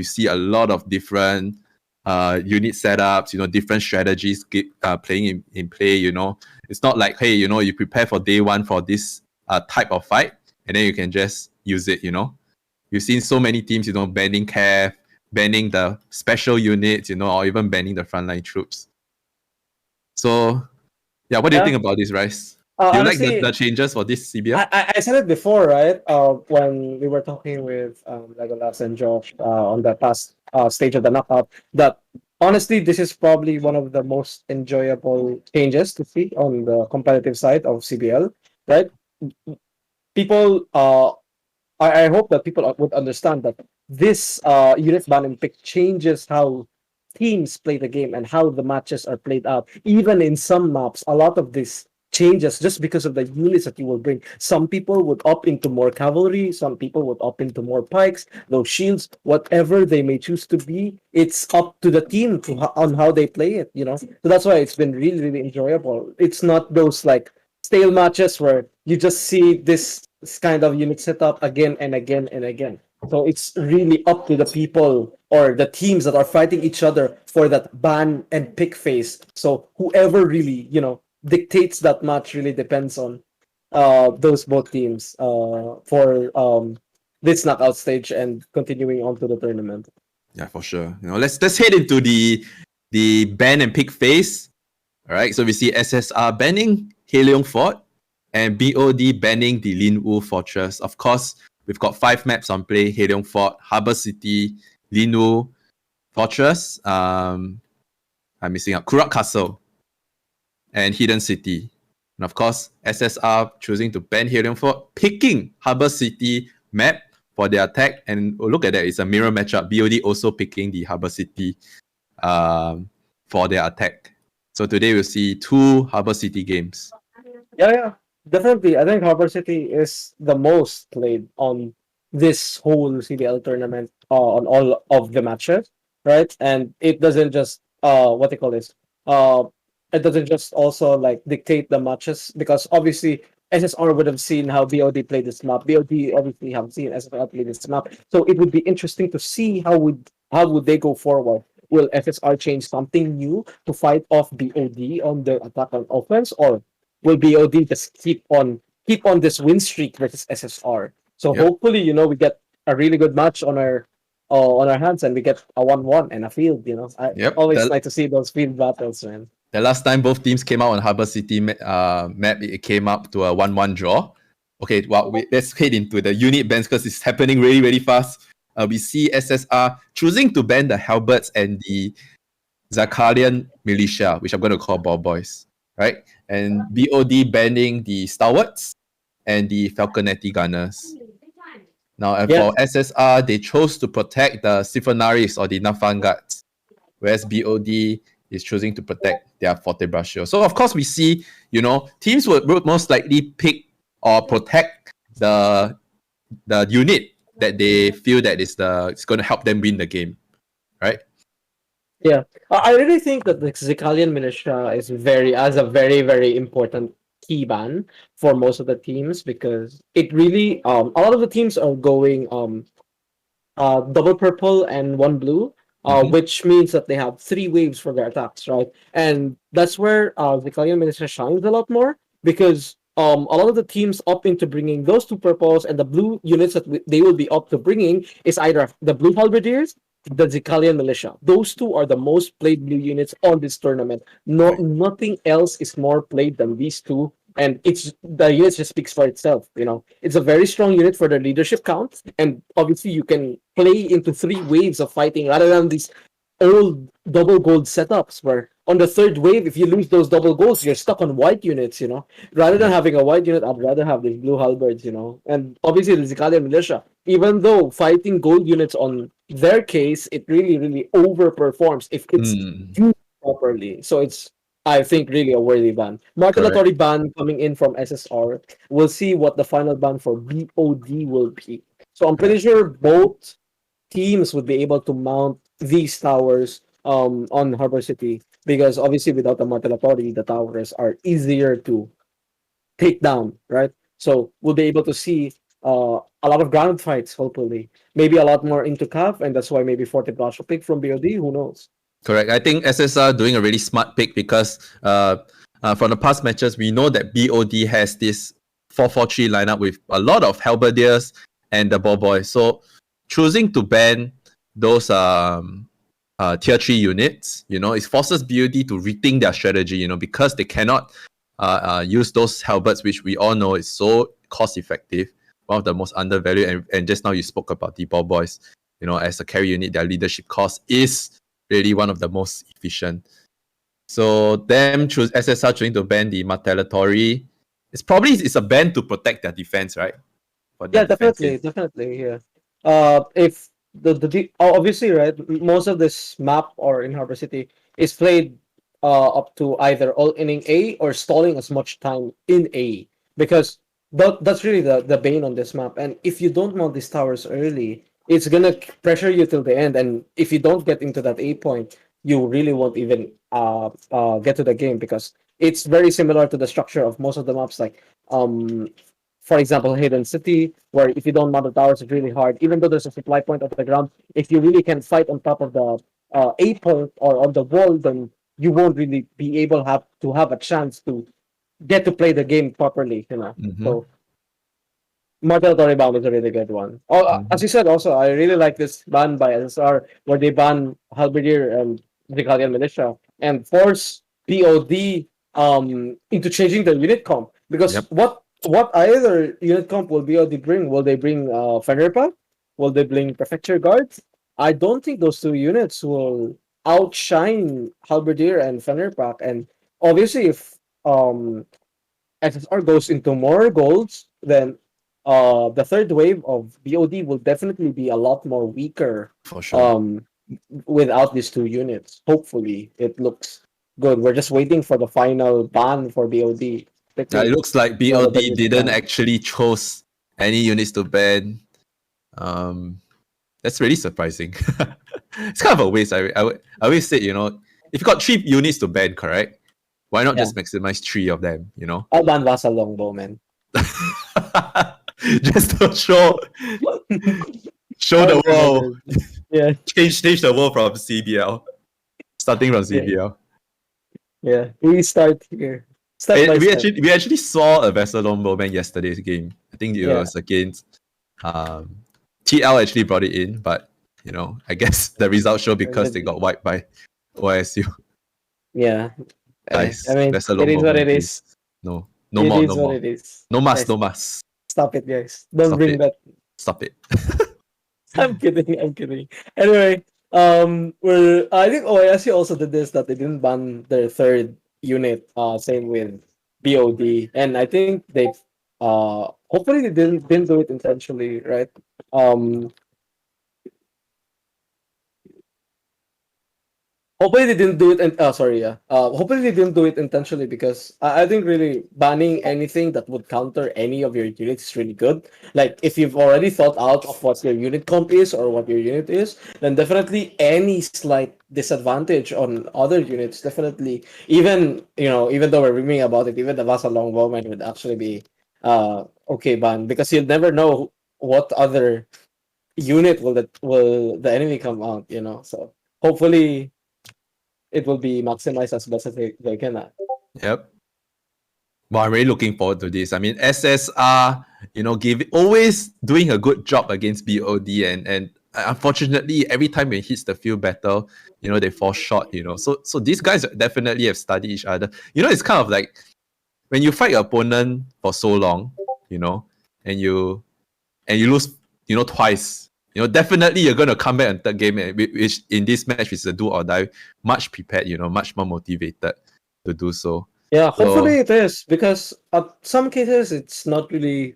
you see a lot of different unit setups, different strategies playing in play, It's not like, hey, you prepare for day one for this type of fight, and then you can just use it, You've seen so many teams, banning Cav, banning the special units, or even banning the frontline troops. So, yeah, what do you think about this, Rice? Do you Honestly, like the changes for this CBL? I said it before, right? When we were talking with Legolas and Josh on the past stage of the knockout, that honestly, this is probably one of the most enjoyable changes to see on the competitive side of CBL, right? People, I hope that people would understand that this unit ban and pick changes how teams play the game and how the matches are played out. Even in some maps, a lot of this changes just because of the units that you will bring. Some people would opt into more cavalry, some people would opt into more pikes, those shields, whatever they may choose to be. It's up to the team on how they play it. So that's why it's been really, really enjoyable. It's not those like stale matches where you just see this kind of unit setup again and again and again. So it's really up to the people or the teams that are fighting each other for that ban and pick phase. So whoever really, dictates that match really depends on those both teams for this knockout stage and continuing on to the tournament. Yeah, for sure. Let's head into the ban and pick phase. All right, so we see SSR banning Helium Fort and BOD banning the Linwu Fortress. Of course, we've got 5 maps on play: Helium Fort, Harbor City, Linwu Fortress, I'm missing out, Kurak Castle, and Hidden City. And of course, SSR choosing to ban Helium Fort, picking Harbor City map for their attack. And look at that, it's a mirror matchup. BOD also picking the Harbor City for their attack. So today we'll see 2 Harbor City games. Yeah, definitely. I think Harbor City is the most played on this whole CBL tournament on all of the matches, right? And it doesn't just what they call this it doesn't just also like dictate the matches because obviously SSR would have seen how BOD played this map. BOD obviously have seen SSR play this map, so it would be interesting to see how would they go forward. Will FSR change something new to fight off BOD on the attack on offense, or will BOD just keep on this win streak versus SSR? So Yep. hopefully, we get a really good match on our hands and we get a 1-1 and a field. I Yep. always like to see those field battles, man. The last time both teams came out on Harbor City map, it came up to a 1-1 draw. Okay, well, let's head into the unit bans because it's happening really, really fast. We see SSR choosing to ban the Halberds and the Zakalian Militia, which I'm going to call Ball Boys, right? And BOD banning the Stalwarts and the Falconetti Gunners. Now, for SSR, they chose to protect the Siphonaris or the Nafanguts, whereas BOD is choosing to protect their Forte Braccio. So, of course, we see, teams would most likely pick or protect the unit that they feel that it's going to help them win the game, right? Yeah, I really think that the Zicalian militia is a very, very important key ban for most of the teams because it really a lot of the teams are going double purple and 1 blue, which means that they have 3 waves for their attacks, right? And that's where Zicalian militia shines a lot more because a lot of the teams opt into bringing those 2 purples, and the blue units that they will be opt to bringing is either the blue halberdiers, the Zicalian militia. Those 2 are the most played blue units on this tournament. Nothing else is more played than these 2, and the unit just speaks for itself. It's a very strong unit for their leadership count, and obviously you can play into 3 waves of fighting rather than these old double gold setups where on the 3rd wave, if you lose those double golds, you're stuck on white units. Rather than having a white unit, I'd rather have these blue halberds. And obviously the Zicalian militia, even though fighting gold units on their case, it really, really overperforms if it's used properly. So it's, I think, really a worthy ban. Martelatory ban coming in from SSR. We'll see what the final ban for BOD will be. So I'm pretty sure both teams would be able to mount these towers on Harbor City because obviously without the Martelatory, the towers are easier to take down, right? So we'll be able to see a lot of ground fights, hopefully. Maybe a lot more into CAF, and that's why maybe Forte Blanche will pick from BOD. Who knows? Correct. I think SSR doing a really smart pick because from the past matches, we know that BOD has this 4-4-3 lineup with a lot of halberdiers and the ball boys. So choosing to ban those tier 3 units, it forces BOD to rethink their strategy, because they cannot use those halberds, which we all know is so cost effective, one of the most undervalued. And just now you spoke about the ball boys, as a carry unit, their leadership cost is really one of the most efficient. So them choose SSR trying to ban the Martellatory. It's a ban to protect their defense, right? For their Yeah, defense definitely, game. definitely. Yeah. If obviously, right, most of this map or in Harbor City is played up to either all inning A or stalling as much time in A, because that's really the bane on this map. And if you don't mount these towers early, it's gonna pressure you till the end. And if you don't get into that A point, you really won't even get to the game, because it's very similar to the structure of most of the maps, like for example, Hidden City, where if you don't mount the towers, it's really hard. Even though there's a supply point on the ground, if you really can fight on top of the A point or on the wall, then you won't really be able to have a chance to get to play the game properly. Mm-hmm. So Mortal Toribam is a really good one. Oh, Mm-hmm. as you said, also I really like this ban by SSR where they ban Halberdier and Zicalian Militia and force BOD into changing their unit comp, because Yep. what either unit comp will BOD bring? Will they bring Fenerpa? Will they bring Prefecture Guards? I don't think those two units will outshine Halberdier and Fenerpa. And obviously, if SSR goes into more golds, then the third wave of BOD will definitely be a lot more weaker For sure. um, without these two units. Hopefully, it looks good. We're just waiting for the final ban for BOD. It Picking looks like one of the BOD units to didn't ban. actually chose any units to ban. Um, that's really surprising. It's kind of a waste. I always say, if you got 3 units to ban, correct? Why not Yeah, just maximize 3 of them? I'll ban Vassal Longbow, man. Just to show That the would be my world, good. Yeah, change the world from CBL, starting from yeah, CBL. yeah. We start here, step And by we step. actually we actually saw a Vesselon moment yesterday's game. I think it Yeah, was against um, TL actually brought it in, but I guess the results show because they got wiped by OSU. yeah. I Guys, mean, it Vesselon is what moment, it please. is. No, no It more, is no what more. it is. No mas, Guys, no mas. stop it, guys. Don't Stop bring it. that. Stop it. I'm kidding. I'm kidding. Anyway, we're I think OASU also did this, that they didn't ban their third unit. Same with BOD, and I think they hopefully they didn't do it intentionally, right? Um, Hopefully they didn't do it. And sorry, yeah. Hopefully they didn't do it intentionally, because I think really banning anything that would counter any of your units is really good. Like if you've already thought out of what your unit comp is or what your unit is, then definitely any slight disadvantage on other units, definitely, even even though we're reading about it, even the Vasa Longbowman would actually be okay banned, because you'll never know what other unit will the enemy come out. So hopefully it will be maximized as best as they can. Yep. Well, I'm really looking forward to this. I mean, SSR, always doing a good job against BOD, and unfortunately, every time it hits the field battle, they fall short. So these guys definitely have studied each other. It's kind of like when you fight your opponent for so long, you know, and you lose, twice. Definitely you're gonna come back in third game, which in this match is a do or die. Much prepared, much more motivated to do so. Yeah, So. hopefully it is, because at some cases it's not really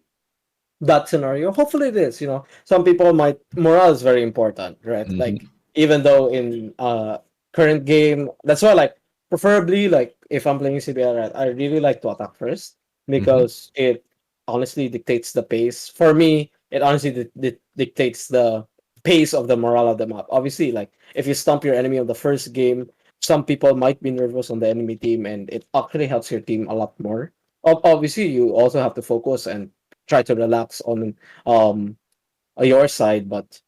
that scenario. Hopefully it is. Some people might morale is very important, right? Like Mhm. even though in current game, that's why, like, preferably, like if I'm playing CBL, right, I really like to attack first, Mhm. because it honestly dictates the pace. For me, it honestly dictates the pace of the morale of the map. Obviously, like if you stump your enemy on the first game, some people might be nervous on the enemy team, and it actually helps your team a lot more. Obviously, you also have to focus and try to relax on um your side, but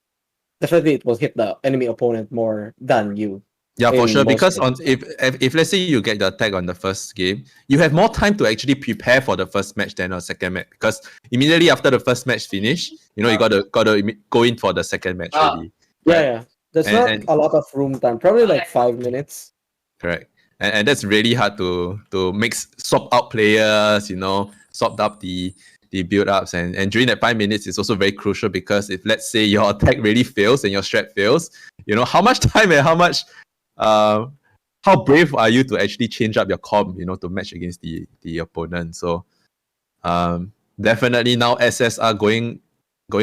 definitely it will hit the enemy opponent more than you Yeah, for in sure. most Because on cases. if let's say you get the attack on the first game, you have more time to actually prepare for the first match than a second match. Because immediately after the first match finish, you gotta go in for the second match already, Yeah, right? yeah. There's not And a lot of room time. Probably like 5 minutes. correct. And that's really hard to mix swap out players, swap up the build ups and during that 5 minutes is also very crucial because if let's say your attack really fails and your strat fails, how much time and uh how brave are you to actually change up your comp, to match against the opponent. So definitely now SSR going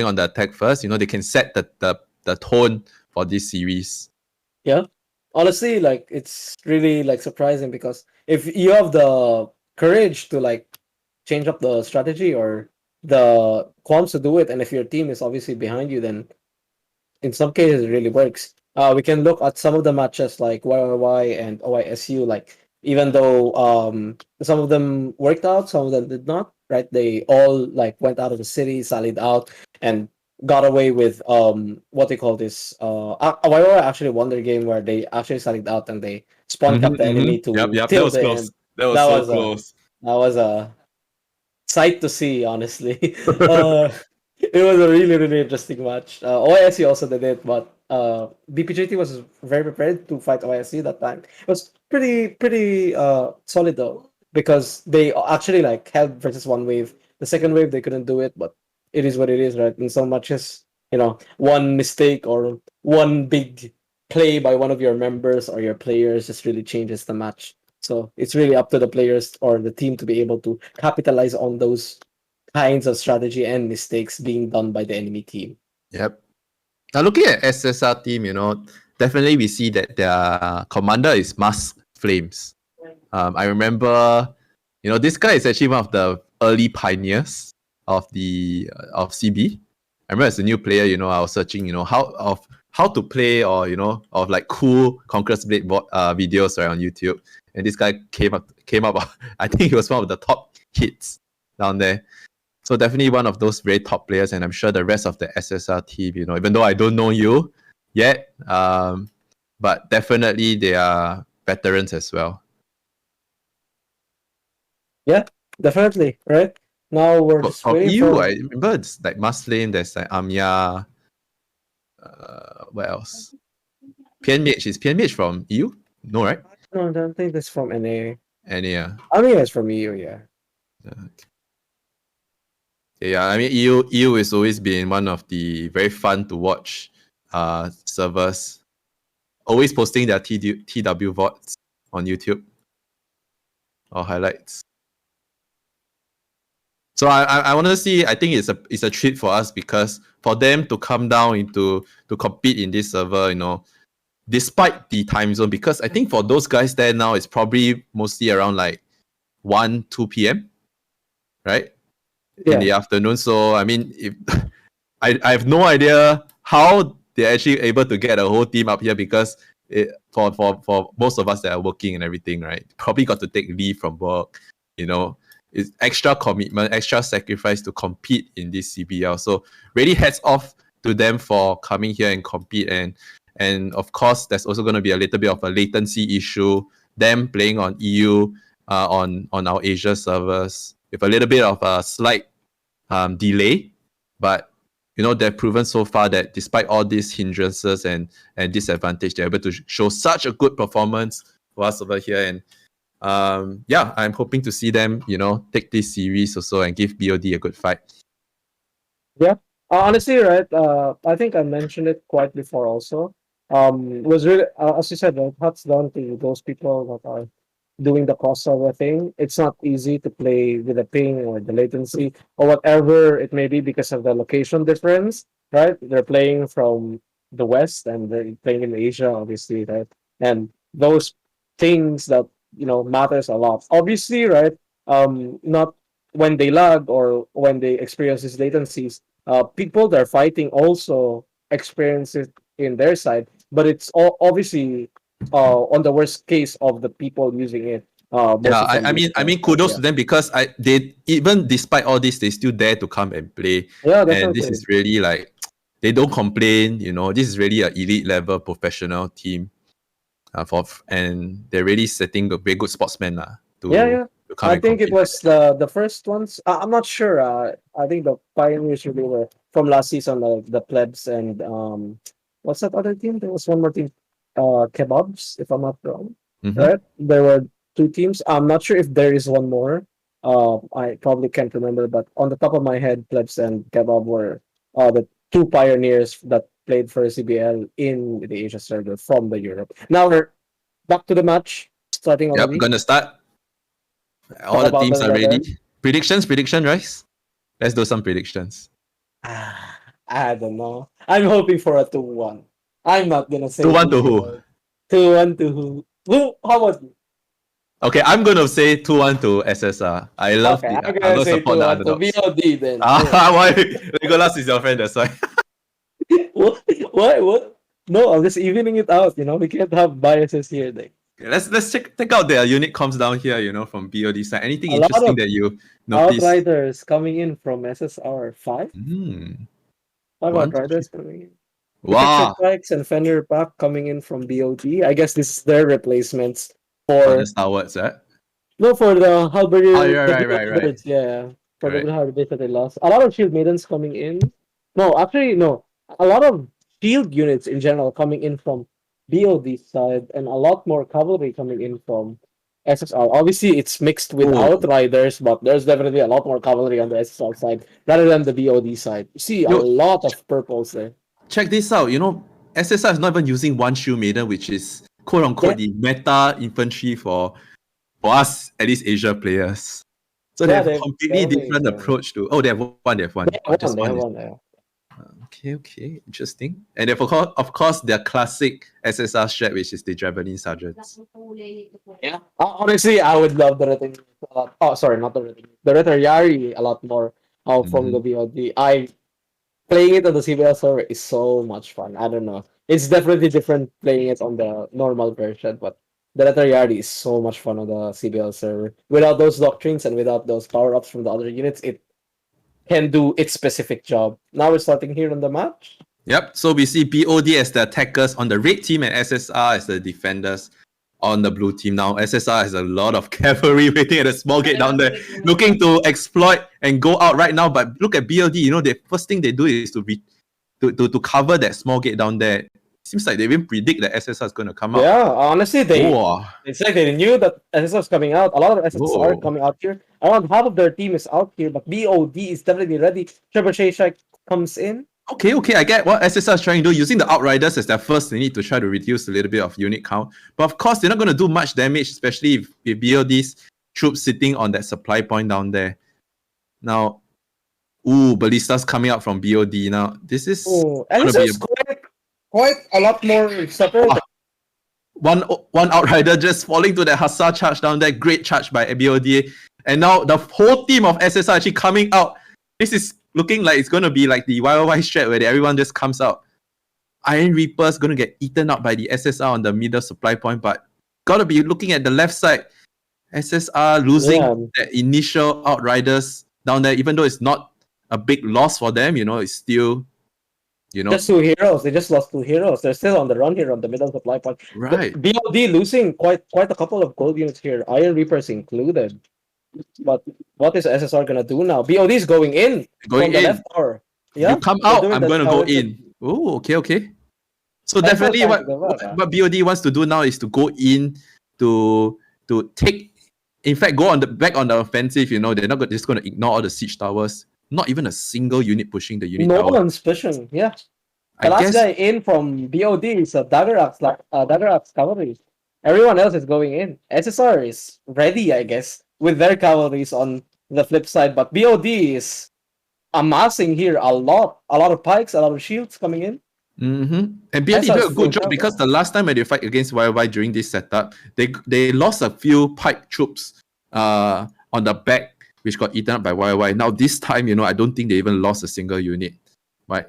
on the attack first, they can set the tone for this series. Yeah. Honestly, like it's really like surprising because if you have the courage to like change up the strategy or the qualms to do it, and if your team is obviously behind you, then in some cases it really works. We can look at some of the matches like YYY and OISU. Like even though some of them worked out, some of them did not. Right? They all like went out of the city, sallied out, and got away with what they call this. YYY actually won their game where they actually sallied out and they spawn capped the enemy Yep, to yep. That till was the end. close. That was That so was close. a sight to see, honestly. uh, it was a really, really interesting match. OISC also did it, but BPJT was very prepared to fight OISC that time. It was pretty solid though, because they actually like held versus one wave. The second wave they couldn't do it, but it is what it is, right? In so much as one mistake or one big play by one of your members or your players just really changes the match. So it's really up to the players or the team to be able to capitalize on those kinds of strategy and mistakes being done by the enemy team. Yep. Now looking at SSR team, definitely we see that their commander is Mask Flames. I remember, this guy is actually one of the early pioneers of the of CB. I remember as a new player, I was searching, how to play or of like cool Conqueror's Blade videos right on YouTube, and this guy came up. I think he was one of the top hits down there. So definitely one of those very top players, and I'm sure the rest of the SSR team, even though I don't know you yet, but definitely they are veterans as well. Yeah, definitely. Right now we're just From waiting EU, I for. remember it's like Muslim, there's like Amya, what else? PNMH, is PNMH from EU? No, right? No, I don't think that's from NA. And yeah. I mean, it's from EU. Yeah. Yeah, I mean EU has always been one of the very fun to watch servers. Always posting their TW VODs on YouTube or highlights. So I want to see. I think it's a treat for us because for them to come down to compete in this server, despite the time zone, because I think for those guys there now it's probably mostly around like 1-2 p.m. right in Yeah. the afternoon. So I mean, if I have no idea how they're actually able to get a whole team up here because for most of us that are working and everything, right? Probably got to take leave from work, it's extra commitment, extra sacrifice to compete in this CBL. So really hats off to them for coming here and compete. And of course, there's also going to be a little bit of a latency issue. Them playing on EU, on our Asia servers with a little bit of a slight delay, but they've proven so far that despite all these hindrances and disadvantage, they're able to show such a good performance for us over here. And yeah, I'm hoping to see them, take this series also and give BOD a good fight. Yeah. Honestly, right. I think I mentioned it quite before. Also, was really as you said, right, hats down to those people that are doing the crossover thing. It's not easy to play with the ping or the latency or whatever it may be because of the location difference, right? They're playing from the west and they're playing in Asia, obviously, right? And those things that matters a lot. Obviously, right? Not when they lag or when they experience these latencies, people that are fighting also experience it in their side, but it's all obviously on the worst case of the people using it. Mostly Yeah, from the I mean, side, kudos yeah. to them because they even despite all this, they still dare to come and play, Yeah, and this definitely. is really like they don't complain. You know, this is really an elite level professional team, and they're really setting a very good sportsmen Yeah, yeah. to come I and think it compete like was that. the first ones. I'm not sure. I think the pioneers really were from last season, the plebs and what's that other team? There was one more team, kebabs, if I'm not wrong. Mm-hmm. Right? There were two teams. I'm not sure if there is one more. I probably can't remember, but on the top of my head, plebs and kebab were the two pioneers that played for CBL in the Asia server from the Europe. Now we're back to the match, starting Yep, already. gonna start. All Talk the about teams the are ready. weather. Prediction, right? Let's do some predictions. I don't know. I'm hoping for a 2-1. I'm not gonna Two say one to 2 who? 0. 2-1 to who? Who? How about you? Okay, I'm gonna say 2-1 to SSR. Okay, I'm I'm gonna gonna say support the 2-1 to underdogs. BOD then. Ah, why? Legolas is your friend, that's why. What? What? No, I'm just evening it out. We can't have biases here. Like Okay, let's check out their unit comms down here, from BOD side. Anything a lot interesting of that you notice? outriders coming in from SSR. Five? Hmm. Five One, two, three. outriders coming in. Protected Wow. Pikes and Fenrir Pack coming in from BOD. I guess this is their replacements Oh, the for Star Wars, eh? no, for the Oh, halberd, yeah, the right, BOD right, right. birds, yeah. For the Correct. halberds that they lost. A lot of shield maidens coming in. No, actually, no. A lot of shield units in general coming in from BOD side, and a lot more cavalry coming in from SSR. Obviously, it's mixed with Oh, outriders, but there's definitely a lot more cavalry on the SSR side rather than the BOD side. You see a yo, lot of purples there. check this out. SSR is not even using one shield maiden, which is quote Yeah, unquote the meta infantry for us, at least Asia players. So they yeah, have a they've completely definitely different done. approach to. Oh, they have one. They have They one. Oh, have one, just they one have is one there. okay. Interesting. And then of course, their classic SSR strat, which is the Japanese sergeants. Yeah. Honestly, I would love the Retin a lot. Oh, sorry, not the Retin. The Retariari a lot more from the Mm-hmm. BOD. Playing it on the CBL server is so much fun. I don't know. It's definitely different playing it on the normal version, but the Retariari is so much fun on the CBL server. Without those doctrines and without those power ups from the other units, it can do its specific job. Now we're starting here on the match. Yep. So we see BOD as the attackers on the red team and SSR as the defenders on the blue team. Now SSR has a lot of cavalry waiting at the small gate down there, looking to exploit and go out right now. But look at BOD. The first thing they do is to cover that small gate down there. Seems like they even predict that SSR is going to come out. Yeah, honestly, Oh, it's like they knew that SSR is coming out. A lot of SSR whoa. coming out here. Around half of their team is out here, but BOD is definitely ready. Trebuchet comes in. Okay. I get what SSR is trying to do. Using the Outriders as their first, they need to try to reduce a little bit of unit count. But of course, they're not going to do much damage, especially if BOD's troops sitting on that supply point down there. Now, ballistas coming out from BOD. Now, this is Oh, going to SSR be is quite a lot more separated. one Outrider just falling to that Hussar charge down there. Great charge by BOD. And now the whole team of SSR actually coming out. This is looking like it's going to be like the YYY strat where everyone just comes out. Iron Reaper's going to get eaten up by the SSR on the middle supply point, but got to be looking at the left side. SSR losing Yeah, the initial Outriders down there, even though it's not a big loss for them, it's still, just two heroes. They just lost two heroes. They're still on the run here on the middle supply point. right. BOD losing quite a couple of gold units here, Iron Reapers included. But what is SSR gonna do now? BOD is going in Going from the in. left tower. You Yeah, come they're out, doing I'm the going to go tower. in. Oh, okay. So SSR definitely trying what, to go what, back. what BOD wants to do now is to go in to take, in fact, go on the back on the offensive. They're not just going to ignore all the siege towers. Not even a single unit pushing the unit No tower. one's pushing. Yeah, I the last guess guy in from BOD is a Dagger Axe, like Dagger Axe cavalry. Everyone else is going in. SSR is ready, I guess, with their cavalries on the flip side. But BOD is amassing here a lot of pikes, a lot of shields coming in. And BOD SSR did is a good full job because cover. the last time when they fight against YY during this setup, they lost a few pike troops on the back, which got eaten up by YY. Now this time, I don't think they even lost a single unit, right?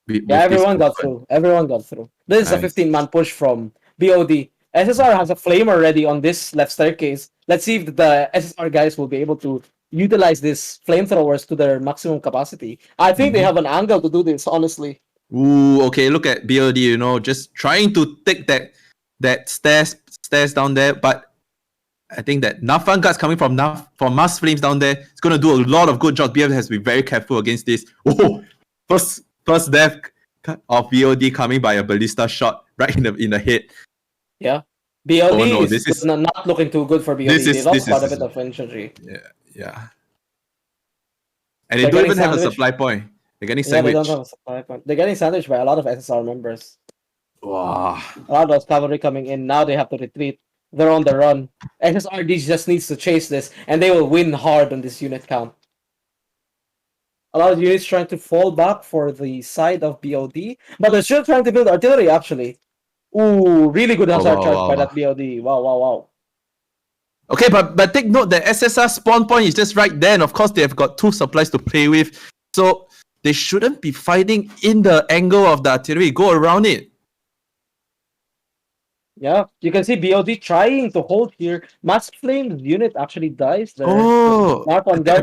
Yeah, With this everyone got movement. through. Everyone got through. This is a Nice. 15-man push from BOD. SSR has a flame already on this left staircase. Let's see if the SSR guys will be able to utilize these flamethrowers to their maximum capacity. I think they have an angle to do this, honestly. Ooh, okay, look at BOD, just trying to take that stairs down there, but I think that Nafan guards coming from Mars Flames down there, it's gonna do a lot of good jobs. BF has to be very careful against this. Oh, first death of BOD coming by a ballista shot right in the head. Yeah. BOD Oh, no, is not looking too good for BOD. They lost quite a bit of infantry. Yeah. And they don't even have a supply point. They're getting sandwiched. They don't have a supply point. They're getting sandwiched by a lot of SSR members. Wow. A lot of those cavalry coming in. Now they have to retreat. They're on the run. SSRD just needs to chase this, and they will win hard on this unit count. A lot of units trying to fall back for the side of BOD, but they're still trying to build artillery, actually. Ooh, really good hazard charge by that BOD. Wow. Okay, but take note that SSR spawn point is just right there, and of course they have got 2 supplies to play with, so they shouldn't be fighting in the angle of the artillery. Go around it. Yeah, you can see BOD trying to hold here. Mask Flame's unit actually dies there. Oh, I think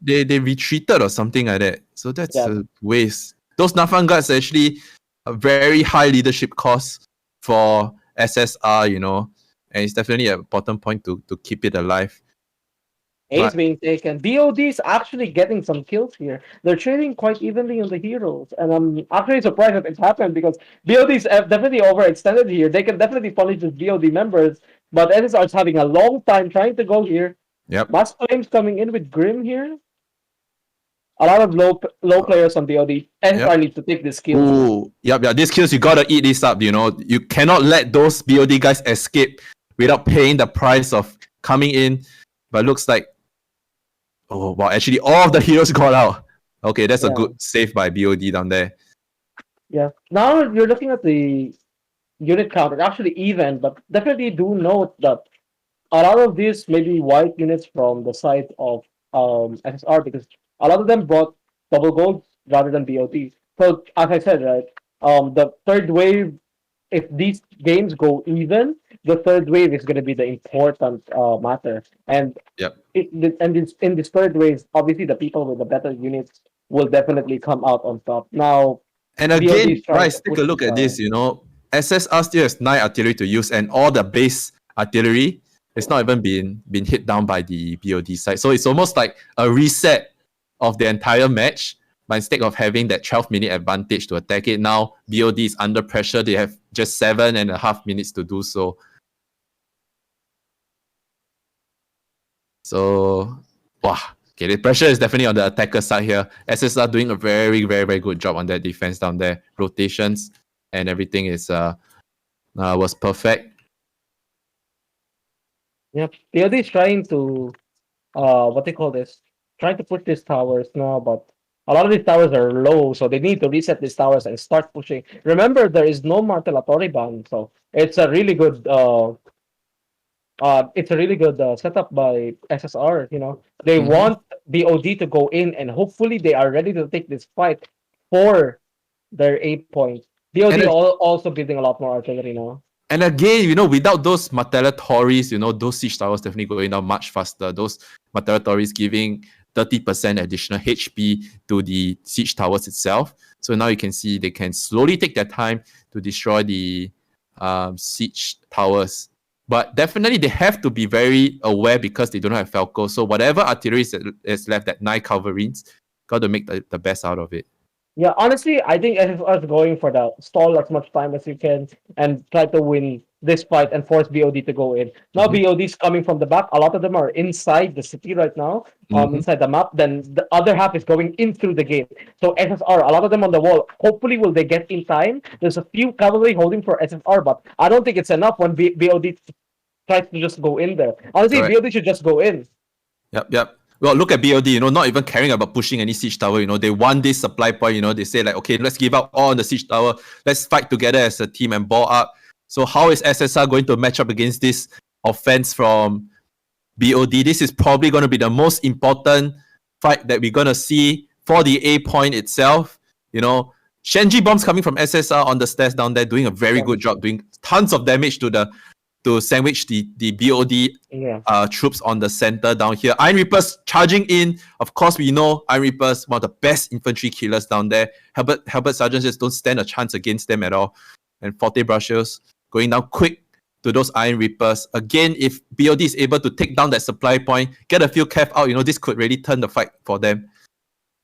they retreated or something like that. So that's a waste. Those Nafan guards are actually a very high leadership cost for SSR, and it's definitely an important point to keep it alive. A's being taken. BOD is actually getting some kills here. They're trading quite evenly on the heroes, and I'm actually surprised that it's happened because BOD is definitely overextended here. They can definitely punish the BOD members, but SSR is having a long time trying to go here. Yep. Mass Flames coming in with Grim here. A lot of low players on BOD. SSR needs to take this kills. Ooh, yep. These kills, you gotta eat this up. You cannot let those BOD guys escape without paying the price of coming in. But looks like, oh wow! Actually, all of the heroes got out. Okay, that's a good save by BOD down there. Yeah. Now you're looking at the unit count. It's actually even, but definitely do note that a lot of these may be white units from the side of SSR because a lot of them brought double gold rather than BOD. So as I said, right, the third wave, if these games go even, the third wave is going to be the important matter. And in this third wave, obviously the people with the better units will definitely come out on top. Now, and again, Bryce, take a look at this. SSR still has 9 artillery to use, and all the base artillery it's not even been hit down by the BOD side. So it's almost like a reset of the entire match. But instead of having that 12-minute advantage to attack it, now BOD is under pressure. They have just 7.5 minutes to do so. So, wow. Okay, the pressure is definitely on the attacker side here. SSR doing a very, very, very good job on that defense down there. Rotations and everything is was perfect. Yep, BOD is trying to trying to push these towers now, but a lot of these towers are low, so they need to reset these towers and start pushing. Remember, there is no Martellatory ban, so it's a really good setup by SSR. They want BOD to go in, and hopefully they are ready to take this fight for their A point. BOD also building a lot more artillery now. And again, without those Martellatories, those siege towers definitely going down much faster. Those Martellatories giving 30% additional HP to the siege towers itself. So now you can see they can slowly take their time to destroy the siege towers. But definitely they have to be very aware because they don't have Falco. So whatever artillery is left, that 9 cavalries, got to make the best out of it. Yeah, honestly, I think SSR is going for the stall as much time as you can and try to win this fight and force BOD to go in. Now BOD is coming from the back. A lot of them are inside the city right now, inside the map. Then the other half is going in through the gate. So SSR, a lot of them on the wall. Hopefully, will they get in time? There's a few cavalry holding for SSR, but I don't think it's enough when BOD tries to just go in there. Honestly, BOD should just go in. Yep. Well, look at BOD, not even caring about pushing any siege tower. They want this supply point. They say like, okay, let's give up all on the siege tower. Let's fight together as a team and ball up. So how is SSR going to match up against this offense from BOD? This is probably going to be the most important fight that we're going to see for the A point itself. Shenji bombs coming from SSR on the stairs down there, doing a very good job, doing tons of damage to sandwich the BOD troops on the center down here. Iron Reapers charging in. Of course, we know Iron Reapers, one of the best infantry killers down there. Halberd Sergeants just don't stand a chance against them at all. And Forte Brushers going down quick to those Iron Reapers. Again, if BOD is able to take down that supply point, get a few cav out, this could really turn the fight for them.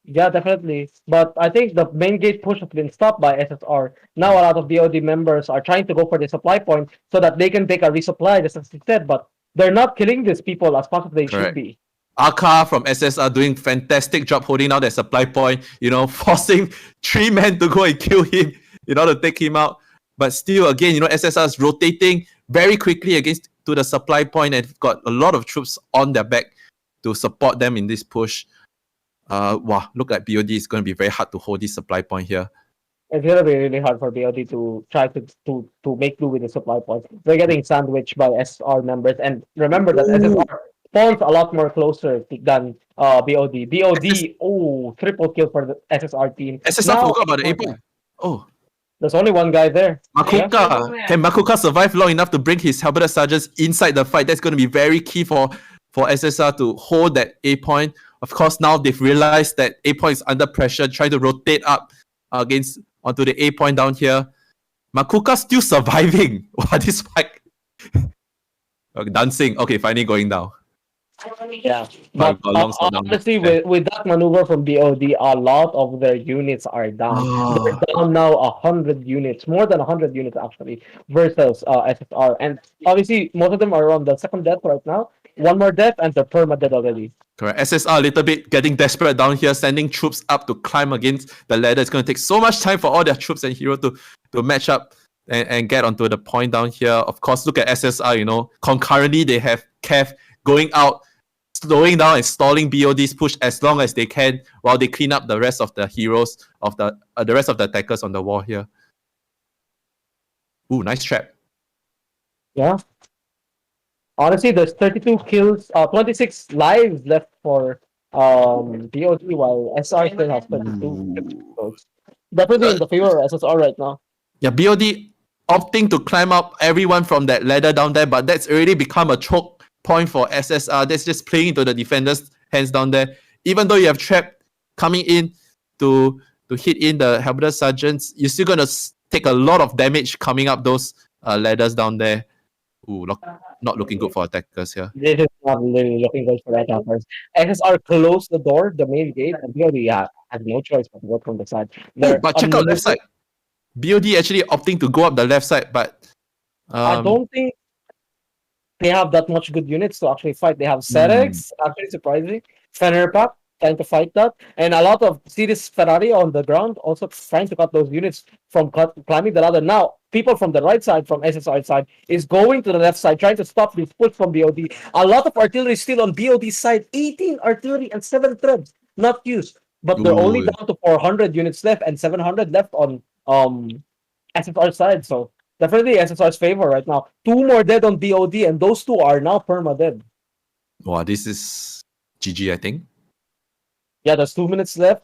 Yeah, definitely. But I think the main gate push has been stopped by SSR. Now a lot of BOD members are trying to go for the supply point so that they can take a resupply, just as you said, but they're not killing these people as fast as they should be. Aka from SSR doing fantastic job holding down that supply point, forcing 3 men to go and kill him in order to take him out. But still, again, SSR is rotating very quickly to the supply point and got a lot of troops on their back to support them in this push. Wow, look like BOD is going to be very hard to hold this supply point here. It's going to be really hard for BOD to try to make do with the supply point. They're getting sandwiched by SSR members. And remember that SSR spawns a lot more closer than BOD. BOD, triple kill for the SSR team. SSR forgot about the A point. Oh. There's only one guy there. Makuka. Can Makuka survive long enough to bring his Halberd Sergeants inside the fight? That's going to be very key for SSR to hold that A point. Of course, now they've realized that A point is under pressure, trying to rotate up onto the A point down here. Makuka still surviving. Wow, this fight. Dancing. Okay, finally going down. Yeah, but honestly, with that maneuver from BOD, a lot of their units are down. They're down now 100 units, more than 100 units actually, versus SSR. And obviously, most of them are on the second death right now. One more death, and they're perma-dead already. Correct. SSR a little bit getting desperate down here, sending troops up to climb against the ladder. It's going to take so much time for all their troops and heroes to match up and get onto the point down here. Of course, look at SSR, concurrently they have Cav going out, slowing down and stalling BOD's push as long as they can while they clean up the rest of the heroes of the rest of the attackers on the wall here. Ooh, nice trap. Yeah. Honestly, there's 32 kills, 26 lives left for BOD, while SR still has 22. So it's definitely in the favor of SSR right now. Yeah, BOD opting to climb up everyone from that ladder down there, but that's already become a choke point for SSR. That's just playing into the defenders' hands down there. Even though you have trap coming in to hit in the Halberd Sergeants, you're still going to take a lot of damage coming up those ladders down there. Ooh, not looking good for attackers here. This is not really looking good for attackers. SSR closed the door, the main gate, and BOD has no choice but to go from the side. But check out left side. BOD actually opting to go up the left side, but I don't think they have that much good units to actually fight. They have Serex, actually surprising. Fenerpap trying to fight that, and a lot of Cities Ferrari on the ground also trying to cut those units from climbing the ladder. Now, people from the right side, from SSR side, is going to the left side, trying to stop this push from BOD. A lot of artillery still on BOD's side. 18 artillery and 7 threads not used, but they're only down to 400 units left and 700 left on SSR side. So definitely SSR's favor right now. 2 more dead on BOD, and those 2 are now perma-dead. Wow, this is GG, I think. Yeah, there's 2 minutes left.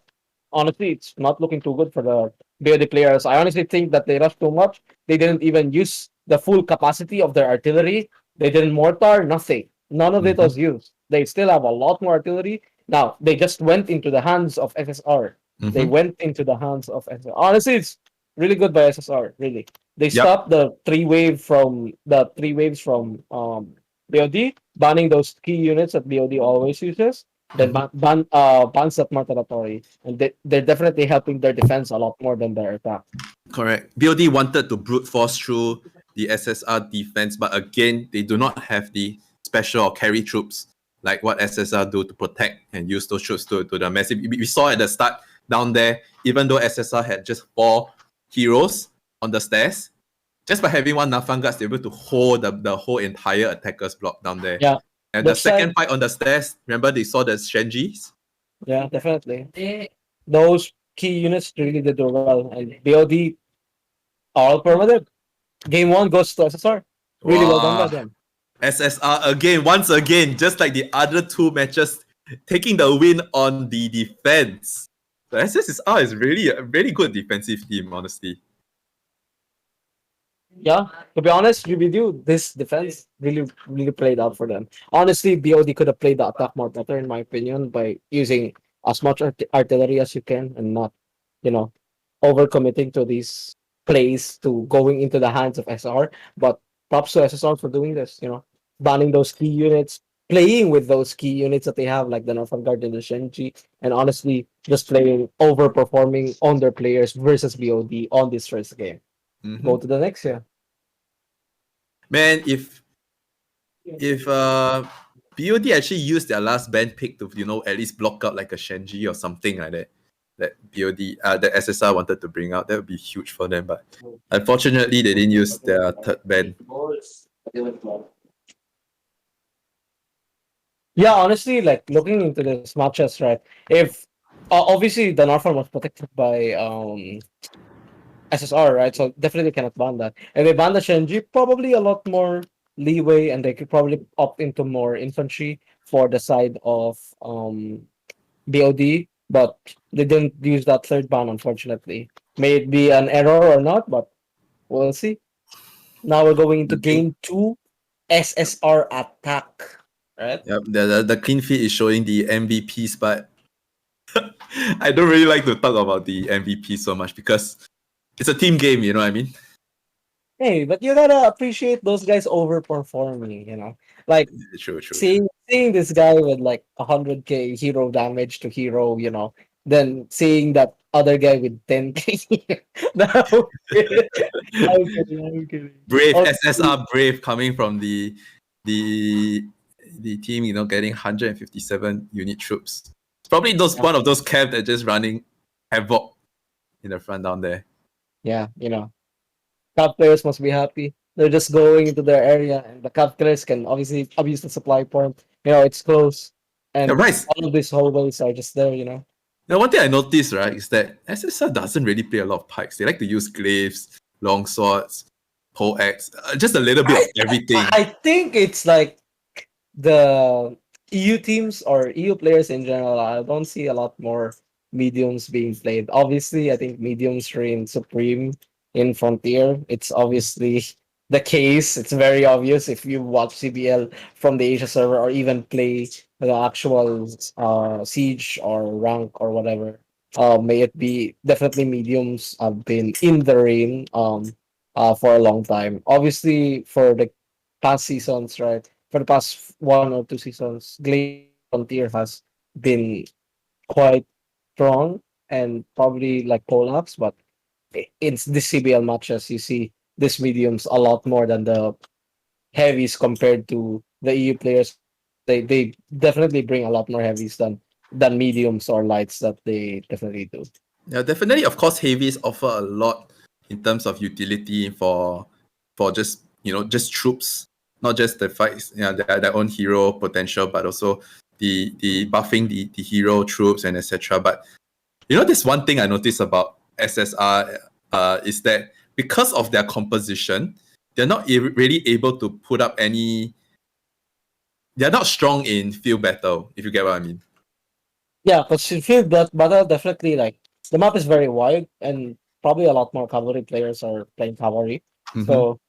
Honestly, it's not looking too good for the BOD players. I honestly think that they rushed too much. They didn't even use the full capacity of their artillery. They didn't mortar, nothing. None of it was used. They still have a lot more artillery. Now, they just went into the hands of SSR. They went into the hands of SSR. Honestly, it's really good by SSR, really. They stopped the 3 waves from BOD, banning those key units that BOD always uses. Then bans that Martelatory, and they're definitely helping their defense a lot more than their attack. Correct. BOD wanted to brute force through the SSR defense, but again, they do not have the special or carry troops like what SSR do to protect and use those troops to the massive. We saw at the start down there, even though SSR had just 4 heroes on the stairs, just by having 1 Nafangas, they were able to hold the whole entire attackers block down there. Yeah. And the second fight on the stairs, remember they saw the Shenjis? Yeah, definitely. Those key units really did well. And BOD all permanent. Game 1 goes to SSR. Really well done by them. SSR again, once again, just like the other 2 matches, taking the win on the defense. The SSR is really a really good defensive team, honestly. Yeah, to be honest, UBD, this defense really played out for them. Honestly, BOD could have played the attack more better, in my opinion, by using as much artillery as you can and not, you know, overcommitting to these plays to going into the hands of SR. But props to SSR for doing this, banning those key units, playing with those key units that they have, like the Northern Guard and the Shenji, and honestly, just playing overperforming on their players versus BOD on this first game. Hmm. Go to the next year. Man, if BOD actually used their last band pick to at least block out like a Shenji or something like that BOD that SSR wanted to bring out, that would be huge for them. But unfortunately, they didn't use their third band. Yeah, honestly, like looking into this matches, right? If obviously the Northern was protected by SSR, right? So definitely cannot ban that. If they ban the Shenji, probably a lot more leeway, and they could probably opt into more infantry for the side of BOD. But they didn't use that third ban, unfortunately. May it be an error or not, but we'll see. Now we're going into Okay. game two, SSR attack, right? Yep, the clean feed is showing the MVPs, but I don't really like to talk about the MVP so much because it's a team game, you know what I mean? Hey, but you gotta appreciate those guys overperforming. Like True. seeing this guy with like 100k hero damage to hero, then seeing that other guy with 10k. No, I'm kidding. I'm kidding. Brave Obviously, SSR Brave coming from the the team, getting 157 unit troops. It's probably those yeah, one of those camps that just running havoc in the front down there. yeah, top players must be happy. They're just going into their area, and the cap players can obviously abuse the supply point. It's close, Yeah, and right. all of these hallways are just there. Now, one thing I noticed, right, is that SSR doesn't really play a lot of pikes. They like to use glaives, long swords, pole axe, just a little bit of I everything. I think it's like the EU teams or EU players in general. I don't see a lot more mediums being played. Obviously, I think mediums reign supreme in Frontier. It's obviously the case. It's very obvious if you watch CBL from the Asia server or even play the actual siege or rank or whatever. May it be definitely mediums have been in the reign for a long time. Obviously, for the past seasons, right? For the past 1 or 2 seasons, Glaive Frontier has been quite strong and probably like collapse, but it's the CBL matches you see this mediums a lot more than the heavies compared to the EU players. They definitely bring a lot more heavies than mediums or lights that they definitely do. Yeah, definitely. Of course, heavies offer a lot in terms of utility for just just troops, not just the fights, their own hero potential, but also the buffing the hero troops and etc. But there's one thing I noticed about SSR is that because of their composition, they're not really able to put up any. They're not strong in field battle, if you get what I mean. Yeah, but Field Battle definitely like the map is very wide and probably a lot more cavalry players are playing cavalry. Mm-hmm. So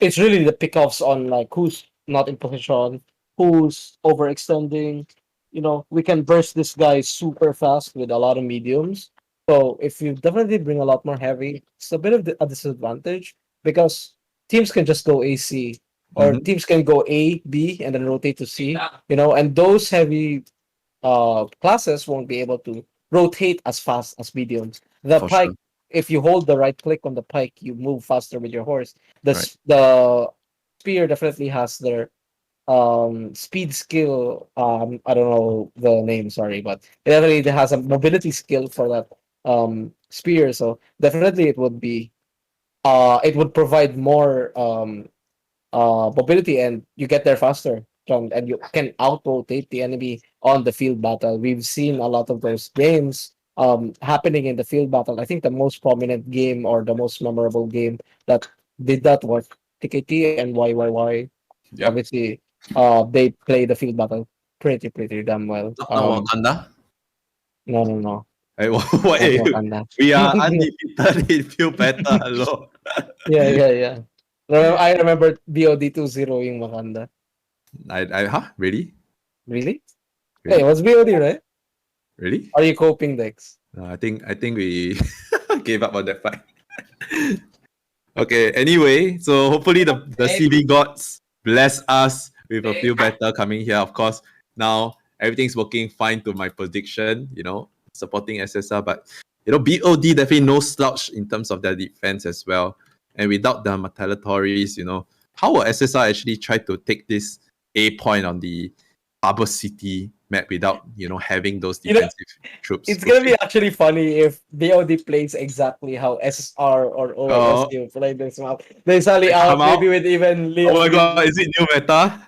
it's really the pickoffs on like who's not in position, who's overextending. We can burst this guy super fast with a lot of mediums. So if you definitely bring a lot more heavy, it's a bit of a disadvantage because teams can just go AC or Mm-hmm. teams can go A, B, and then rotate to C. And those heavy classes won't be able to rotate as fast as mediums. The For sure. pike, if you hold the right click on the pike, you move faster with your horse. Right. The spear definitely has their speed skill. I don't know the name, sorry, but it definitely has a mobility skill for that spear. So definitely it would provide more mobility and you get there faster and you can out rotate the enemy on the field battle. We've seen a lot of those games happening in the field battle. I think the most prominent game or the most memorable game that did that was TKT and YYY. Yep. Obviously, they play the field battle pretty damn well. Not Wakanda. No, no, no, Hey, not Wakanda. we are undefeated in field battle. Hello. Yeah, yeah, yeah. I remember BOD 2-0 yung Wakanda. Really? Really? Hey, it Really? was BOD, right? Really? Are you coping, Dex? I think we gave up on that fight. Okay, anyway, so hopefully the CB gods bless us with a few better coming here. Of course, now everything's working fine to my prediction, supporting SSR, but BOD definitely no slouch in terms of their defense as well. And without the Matalitatories, how will SSR actually try to take this A point on the Harbor City map without, having those You know, defensive troops it's gonna be pushing? actually funny if BOD plays exactly how SSR or Oh, OASU play this map. They suddenly they come out, maybe out. with even Oh my Leon. god, is it new meta?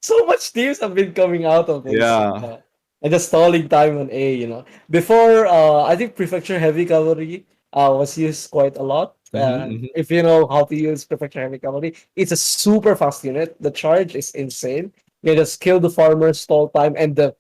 So much teams have been coming out of this. Yeah. And just stalling time on A, Before, I think Prefecture Heavy Cavalry was used quite a lot. Mm-hmm. If you know how to use Prefecture Heavy Cavalry, it's a super fast unit. The charge is insane. You just kill the farmer, stall time, and the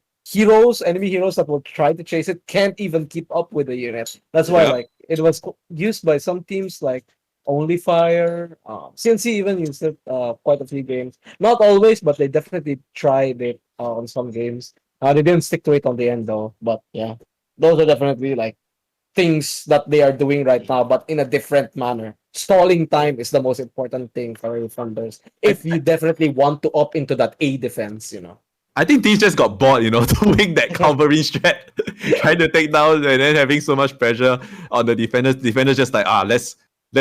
enemy heroes that will try to chase it can't even keep up with the unit. That's why, Yeah. like, it was used by some teams like Only Fire. CNC even used it quite a few games. Not always, but they definitely tried it on some games. They didn't stick to it on the end though. But yeah, those are definitely like things that they are doing right now, but in a different manner. Stalling time is the most important thing for refunders. I, If you definitely want to up into that A defense. I think teams just got bored, doing that covering strat, trying to take down and then having so much pressure on the defenders. Defenders just like, let's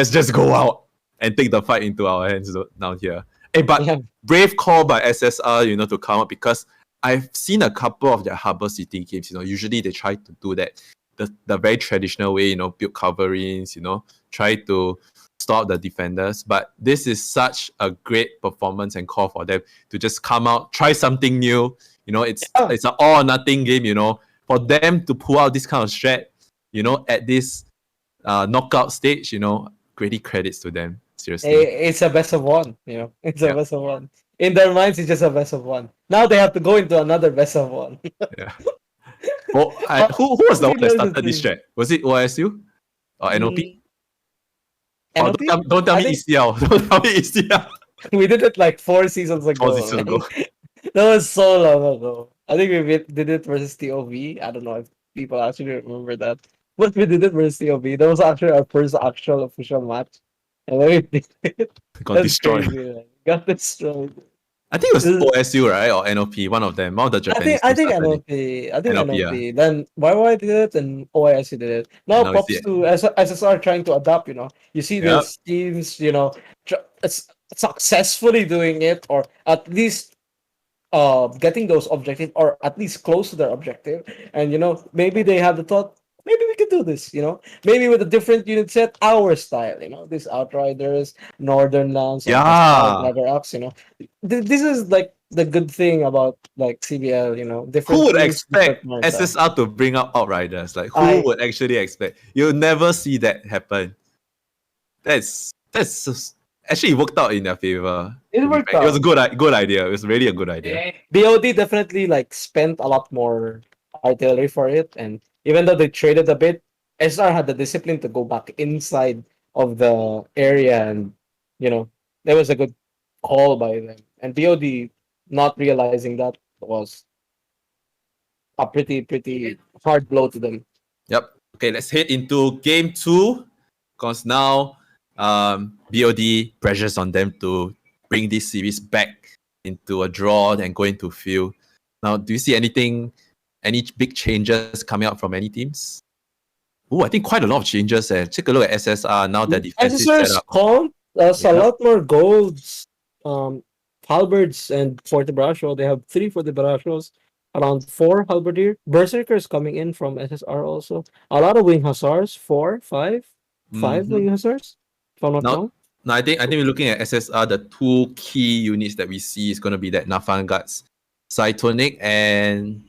just go out and take the fight into our hands down here. Hey, but Yeah, brave call by SSR, to come up because I've seen a couple of their Harbor City games, usually they try to do that the very traditional way, build coverings, try to stop the defenders. But this is such a great performance and call for them to just come out, try something new. It's yeah. it's an all or nothing game. For them to pull out this kind of strat, at this knockout stage, great credits to them. Seriously. It's a best of one. It's a Yeah. best of one. In their minds, it's just a best of one. Now they have to go into another best of one. Yeah. Well, How who was the one did that learn the started this thing? strat? Was it OSU or NOP? Mm, Oh, NOP? don't tell I me think ECL. Don't tell me ECL. we did it like 4 seasons 4 seasons ago, ago. man. That was so long ago. I think did it versus TOV. I don't know if people actually remember that. But we did it versus TOV. That was actually our first actual official match. And then we did it. Got That's destroyed. crazy, man. Got destroyed. I think it was This- OSU, right? Or NOP, one of them. One of the Japanese I teams think started it. NLP. I think NOP, yeah. NLP. Then YY did it and OISC did it. Yeah, Now now we see props it. to SSR trying to adapt. You see Yep. these teams, successfully doing it, or at least getting those objectives, or at least close to their objective. And maybe they have the thought, maybe we could do this. Maybe with a different unit set, our style. These Outriders, Northern Lands, or Yeah. Lever Ups. This is like the good thing about like CBL. Who Different would teams, different expect Marta. SSR to bring up Outriders? Like, who I would actually expect? You'll never see that happen. Actually it worked out in their favor. It To be worked frank, it was a out. good idea. It was really a good idea. BOD definitely like spent a lot more artillery for it, and even though they traded a bit, SR had the discipline to go back inside of the area, and that was a good call by them. And BOD not realizing that was a pretty hard blow to them. Yep. Okay, let's head into game two. Because now BOD pressures on them to bring this series back into a draw and go into field. Now, do you see any big changes coming out from any teams? Oh, I think quite a lot of changes. Take a look at SSR now that defensive SSR's setup. comp has a Yeah. lot more golds, halberds, and for the Barrage. They have 3 for the Barrage, around 4 halberdier. Berserkers coming in from SSR also. A lot of wing hussars, 4, 5, 5 Mhm. wing hussars, if I'm not Now, wrong. now I think we're looking at SSR. The two key units that we see is going to be that Nafan Guts, Cytonic, and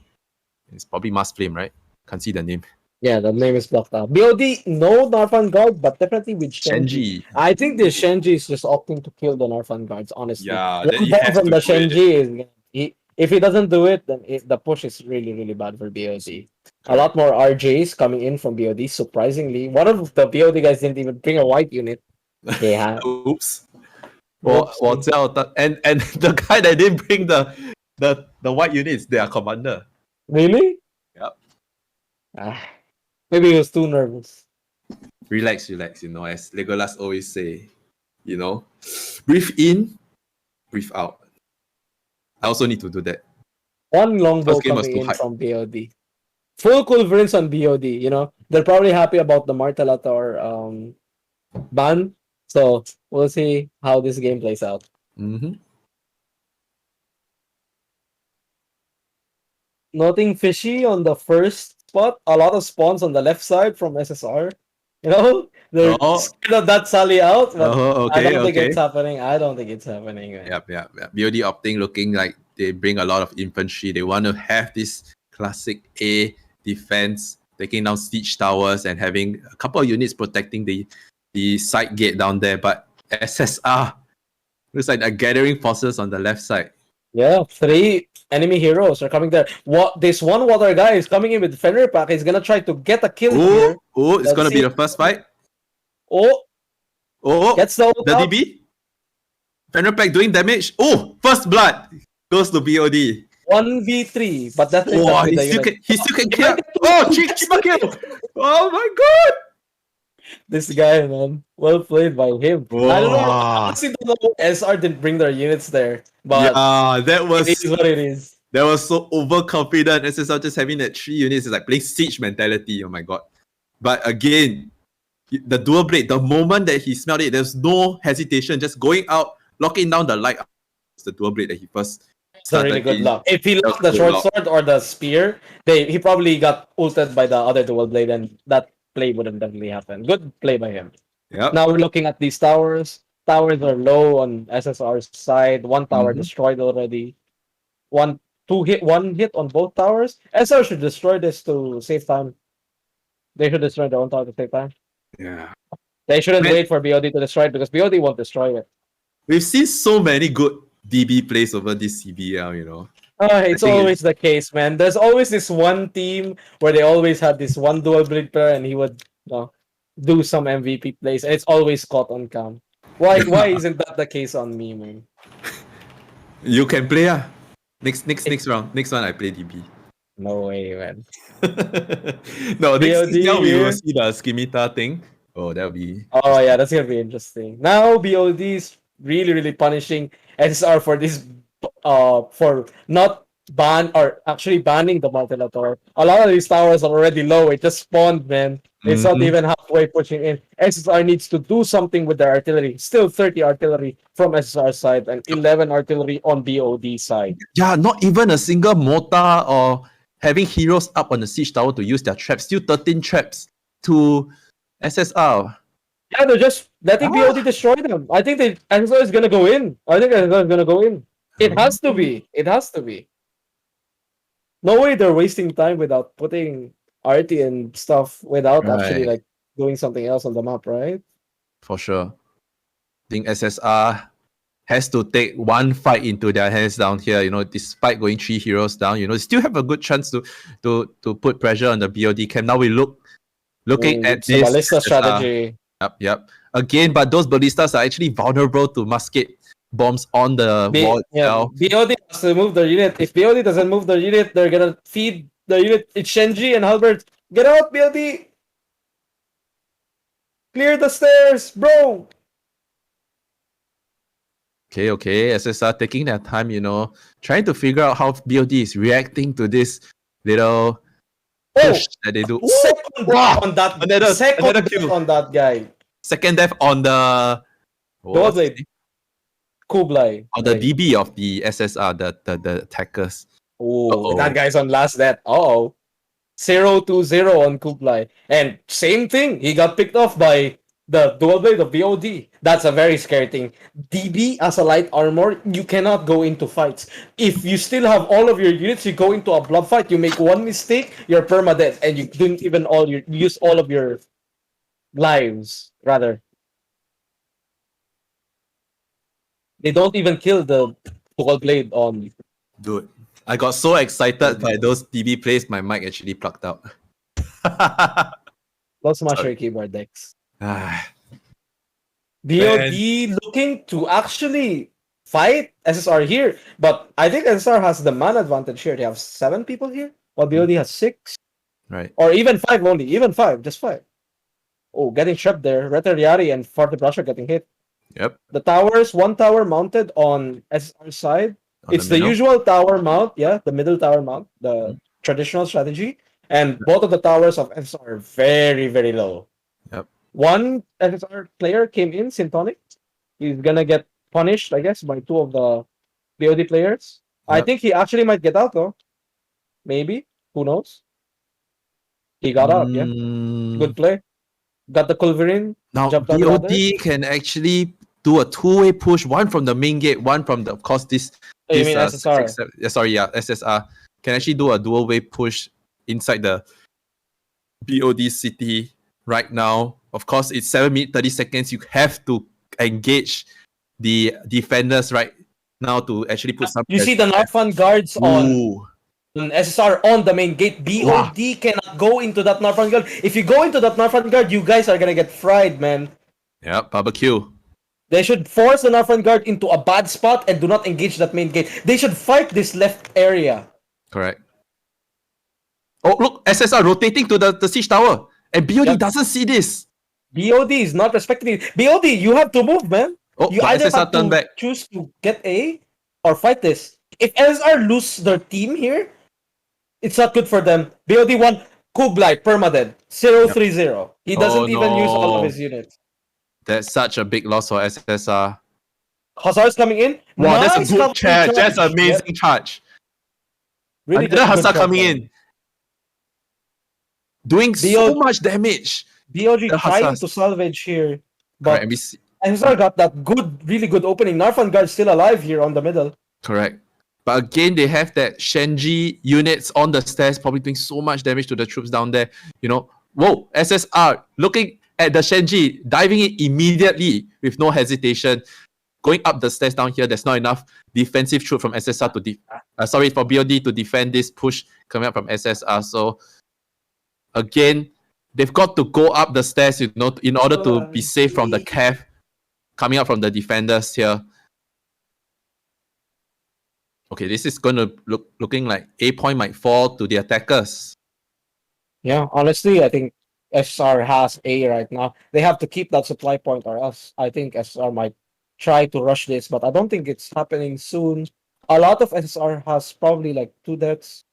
it's probably Mass Flame, right? Can't see the name. Yeah, the name is blocked out. BOD, no Narfan guard, but definitely with Shenji. Shenji. I think the Shenji is just opting to kill the Narfan guards, honestly. Yeah, then One he bomb has from to the do it. Shenji is if he doesn't do it, then the push is really, really bad for BOD. A Correct. lot more RJs coming in from BOD, surprisingly. One of the BOD guys didn't even bring a white unit. Yeah. Oops. Whoopsie. And the guy that didn't bring the white units, they are commander. Really? Yep. Ah, maybe he was too nervous. Relax, relax, as Legolas always say, breathe in, breathe out. I also need to do that. One longbow First game was coming too in hype. from BOD. Full culverins on BOD, They're probably happy about the Martelator ban. So we'll see how this game plays out. Mm-hmm. Nothing fishy on the first spot. A lot of spawns on the left side from SSR. They're Oh, scared of that Sally out, but I okay, don't think okay. it's happening. I don't think it's happening, man. Yep. BOD opting looking like they bring a lot of infantry. They want to have this classic A defense, taking down siege towers and having a couple of units protecting the side gate down there. But SSR looks like they're gathering forces on the left side. Yeah, 3 enemy heroes are coming there. What this one water guy is coming in with Fenrir pack. He's gonna try to get a kill here. It's Let's gonna be see. the first fight. Oh, Oh, gets the ult the out. DB. Fenrir pack doing damage. Oh, first blood goes to BOD. 1v3, but that's it Oh, with the he still can He kill. might get to- Oh, triple kill. Oh my god. This guy, man. Well played by him. I don't know. I Wow. honestly don't know. SR didn't bring their units there, but Yeah, it is what it is. that was so overconfident. SSL just having that 3 units is like playing siege mentality. Oh my god. But again, the dual blade, the moment that he smelled it, there's no hesitation, just going out, locking down the light. It's the dual blade that he first It's a really started good in. luck. If he That was locked the good short luck. sword or the spear, he probably got ulted by the other dual blade, and that play would have definitely happened. Good play by him. Yep. Now we're looking at these towers. Towers are low on SSR's side. One tower Mhm. destroyed already. One hit on both towers. SR should destroy this to save time. They should destroy their own tower to save time. Yeah. They shouldn't Man, wait for BOD to destroy it because BOD won't destroy it. we've seen so many good DB plays over this CBL. It's think always the case, man. There's always this one team where they always had this one dual blade player and he would do some MVP plays. And it's always caught on cam. Why isn't that the case on me, man? You can play, Next round. Next one I play DB. No way, man. No, next BOD now we will here. see the Skimita thing. Oh, that'll be. Oh yeah, that's gonna be interesting. Now BOD is really, really punishing SSR for this for not actually banning the Multilator. A lot of these towers are already low. It just spawned, man. It's not Mhm. even halfway pushing in. SSR needs to do something with their artillery. Still 30 artillery from SSR side and 11 artillery on BOD side. Yeah, not even a single mortar or having heroes up on the siege tower to use their traps. Still 13 traps to SSR. Yeah, they're just letting BOD destroy them. I think SSR is gonna go in. I think SSR is gonna go in. It has to be. It has to be. No way they're wasting time without putting RT and stuff without actually Right, like doing something else on the map, right? for sure. I think SSR has to take one fight into their hands down here. Despite going 3 heroes down, still have a good chance to put pressure on the BOD camp. Now we looking at It's the this ballista SSR. strategy. Yep. Again, but those ballistas are actually vulnerable to musket bombs on the wall itself. BOD has to move their unit. If BOD doesn't move their unit, they're gonna feed the unit. It's Shenji and Halbert. Get out, BOD! Clear the stairs, bro! Okay. SSR taking their time, trying to figure out how BOD is reacting to this little push that they do. Second Wow! on that Another kill. on that guy. Second death on the Dual blade. Kublai. on the DB of the SSR, the attackers. Oh, that guy's on last death. 0-2-0 on Kublai. And same thing, he got picked off by the dual blade of BOD. That's a very scary thing. DB as a light armor, you cannot go into fights. If you still have all of your units, you go into a blood fight, you make one mistake, you're permadeath, and you didn't even use all of your lives, rather. They don't even kill the dual blade on. Dude, I got so excited by those DB plays, my mic actually plugged out. Don't smash your keyboard decks. BOD looking to actually fight SSR here, but I think SSR has the man advantage here. They have 7 people here, while BOD has 6, Right. or even 5 only, even 5, just 5. Oh, getting shoved there. Retariari and Forte getting hit. Yep. The towers, one tower mounted on SSR side. On It's the the middle. usual tower mount, yeah, the middle tower mount, the Mhm. traditional strategy. And both of the towers of SSR are very, very low. Yep. One SSR player came in, Syntonic. He's gonna get punished, I guess, by 2 of the BOD players. I Yep. think he actually might get out though. Maybe. Who knows? He got out, yeah. Mm, Good play. Got the Culverin, now jumped on the ladder. BOD can actually do a two-way push, one from the main gate, one from the, of course, this Oh, you this mean SSR? sorry, yeah, SSR can actually do a dual way push inside the BOD city right now. Of course, it's 7 minutes 30 seconds. You have to engage the defenders right now to actually put some You see pressure the there. Narfan guards on Ooh, SSR on the main gate. wow, BOD cannot go into that Narfan guard. If you go into that Narfan guard, you guys are gonna get fried, man. yeah, barbecue. They should force the Narfan guard into a bad spot and do not engage that main gate. They should fight this left area. Correct. Oh, look, SSR rotating to the siege tower. And BOD Yep. doesn't see this. BOD is not respecting it. BOD, you have to move, man. Oh, You but either SSR have turn to back. choose to get A or fight this. If SSR lose their team here, it's not good for them. BOD won Kublai, permadead, 0-3-0. He Oh doesn't even use all of no. his units. That's such a big loss for SSR. Hussar's coming in. Wow, that's a Nice good cavalry charge. That's an Yep, amazing charge. really Another good Hussar job coming by in. Doing so BO, much damage. BOG The trying Hussars. to salvage here, Correct. And but we see, SSR got that good, really good opening. Narfan guard still alive here on the middle. correct. But again, they have that Shenji units on the stairs, probably doing so much damage to the troops down there. You know, whoa, SSR looking at the Shenji, diving in immediately with no hesitation. Going up the stairs down here, there's not enough defensive troop from SSR to for BOD to defend this push coming up from SSR. So again, they've got to go up the stairs, you know, in order to be safe from the cav coming up from the defenders here. Okay, this is going to looking like A point might fall to the attackers. Yeah, honestly, I think SR has A right now. They have to keep that supply point, or else I think SR might try to rush this, but I don't think it's happening soon. A lot of SR has probably like 2 deaths.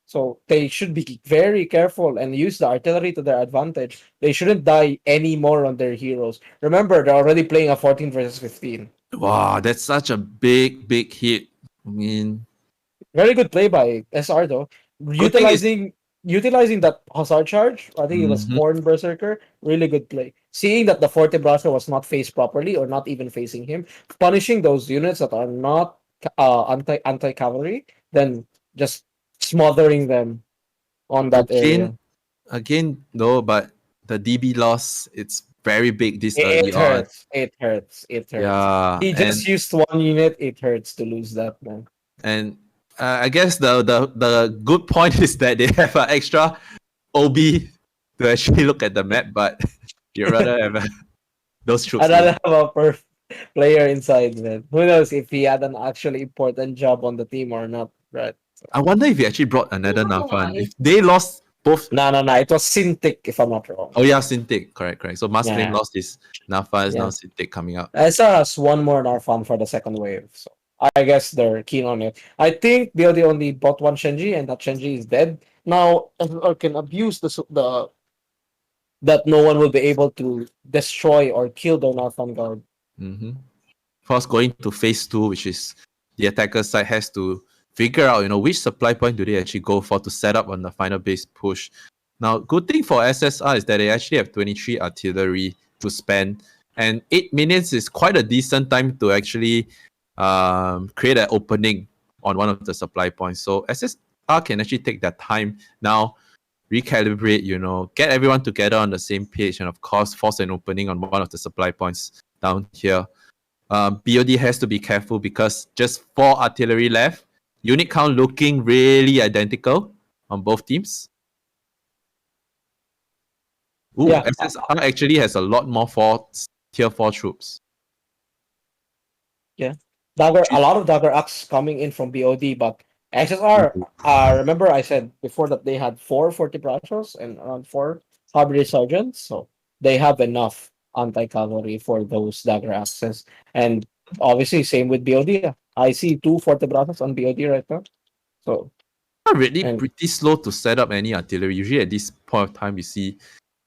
So they should be very careful and use the artillery to their advantage. They shouldn't die any more on their heroes. Remember, they're already playing a 14 versus 15. Wow, that's such a big hit. I mean, Very good play by SR though. good thing is, Utilizing that Hussar charge, I think it was Mhm. Corn Berserker. Really good play. Seeing that the Forte was not faced properly or not even facing him, punishing those units that are not anti cavalry, then just smothering them on that area. again though, but the DB loss, it's very big this early It on. hurts. It hurts. It hurts. Yeah, He just used 1 unit. It hurts to lose that, man. and I guess the good point is that they have an extra OB to actually look at the map, but you rather have those troops. I'd rather have a player inside, man. Who knows if he had an actually important job on the team or not, right? I wonder if he actually brought another Nafan. If they lost both. No. It was Cintiq, if I'm not wrong. Oh yeah, Cintiq. Correct. So Muslim Yeah. lost his Nafa, is Yeah. now Cintiq coming up. SR has one more Narfan for the second wave, so I guess they're keen on it. I think BOD only bought one Shenji, and that Shenji is dead. Now, SR can abuse the that no one will be able to destroy or kill their Narfan guard. Mm-hmm. Of course, going to phase 2, which is the attacker side has to figure out, which supply point do they actually go for to set up on the final base push. Now, good thing for SSR is that they actually have 23 artillery to spend, and 8 minutes is quite a decent time to actually create an opening on one of the supply points. So SSR can actually take that time now, recalibrate, get everyone together on the same page, and of course, force an opening on one of the supply points down here. BOD has to be careful because just 4 artillery left. Unit count looking really identical on both teams. Ooh, Yeah. SSR actually has a lot more forts tier 4 troops. A lot of dagger axe coming in from BOD, but SSR. Remember I said before that they had 440 brachos and around 4 sergeants, so they have enough anti-cavalry for those dagger axes. And obviously, same with BOD. I see 240 brachos on BOD right now. So Really and pretty slow to set up any artillery. Usually at this point of time, you see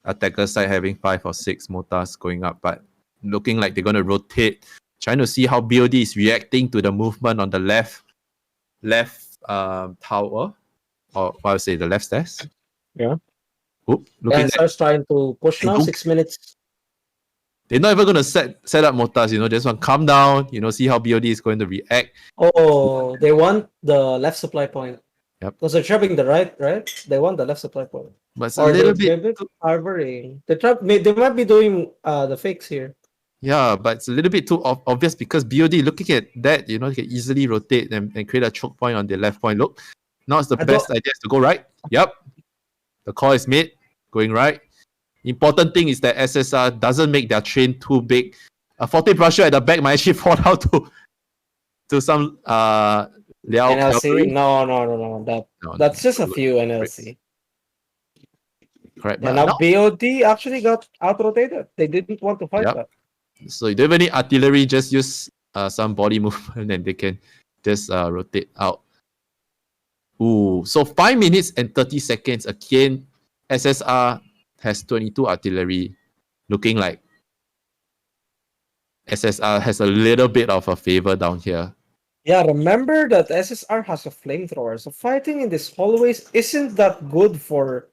attacker side having 5 or 6 mortars going up, but looking like they're going to rotate, trying to see how BOD is reacting to the movement on the left tower, or what I would say, the left stairs. yeah, Looking like SSR's trying to push now. 6 minutes. they're not even going to set up mortars, just want to calm down, see how BOD is going to react. Oh, they want the left supply point. Yep. Because they're trapping the right? They want the left supply point. But it's a little bit harboring. They might be doing the fakes here. Yeah, but it's a little bit too obvious because BOD, looking at that, they can easily rotate and create a choke point on the left point. Look, now it's the best idea to go right. Yep. The call is made, going right. Important thing is that SSR doesn't make their train too big. A 40 brusher at the back might actually fall out to some Liao NLC? No. That's just a few NLC. Correct. And now BOD actually got out-rotated. They didn't want to fight that. So you don't even need artillery, just use some body movement and they can just rotate out. Ooh, so 5 minutes and 30 seconds. Again, SSR has 22 artillery. Looking like SSR has a little bit of a favor down here. Yeah, remember that SSR has a flamethrower. So fighting in this hallways isn't that good for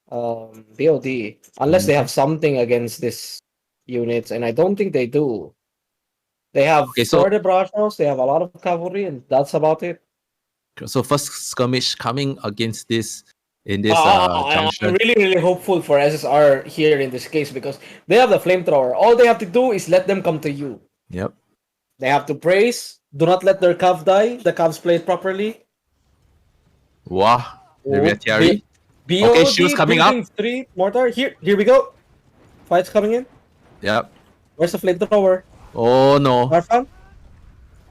BOD. Unless they have something against this units, and I don't think they do. They have 40 brachos, they have a lot of cavalry, and that's about it. So first skirmish coming against this in this junction. I'm really hopeful for SSR here in this case because they have the flamethrower. All they have to do is let them come to you. Yep. They have to brace. Do not let their cav die. The cavs play it properly. Wow. BOD okay, shoes coming up. 3 mortar. Here we go. Fights coming in. Yep. Where's the flamethrower? Oh no. Narfan?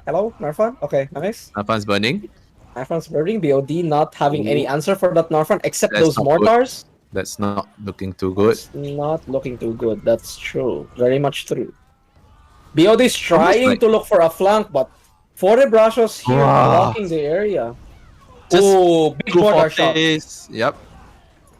Hello, Narfan? Okay, nice. Narfan's burning. Narfan's burning. BOD not having any answer for that Narfan except those mortars. Good. That's not looking too good. It's not looking too good. That's true. Very much true. BOD is trying to look for a flank, but 40 brachos here blocking the area. Big mortar shot. Yep.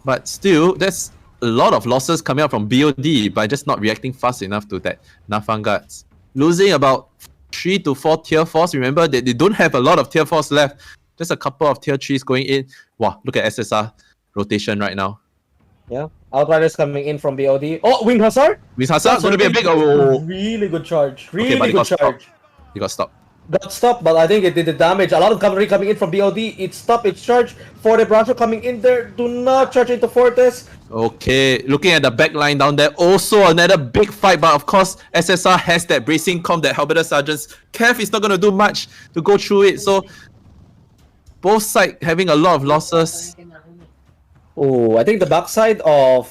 But still, that's a lot of losses coming out from BOD by just not reacting fast enough to that Narfan guards. Losing about 3 to 4 tier 4s. Remember that they don't have a lot of tier 4s left. Just a couple of tier 3s going in. Wow, look at SSR rotation right now. Yeah, Outriders coming in from BOD. Oh, Wing Hussar? Wing Hussar going to be a big... Really good charge. Really good charge. He got stopped. Got stopped, but I think it did the damage. A lot of cavalry coming in from BOD. It stopped its charge. Forte Bracho coming in there. Do not charge into Fortes. Okay, looking at the back line down there. Also another big fight, but of course, SSR has that bracing comp that Halberdier Sergeants. Kev is not going to do much to go through it. So, both sides having a lot of losses. Oh, I think the backside of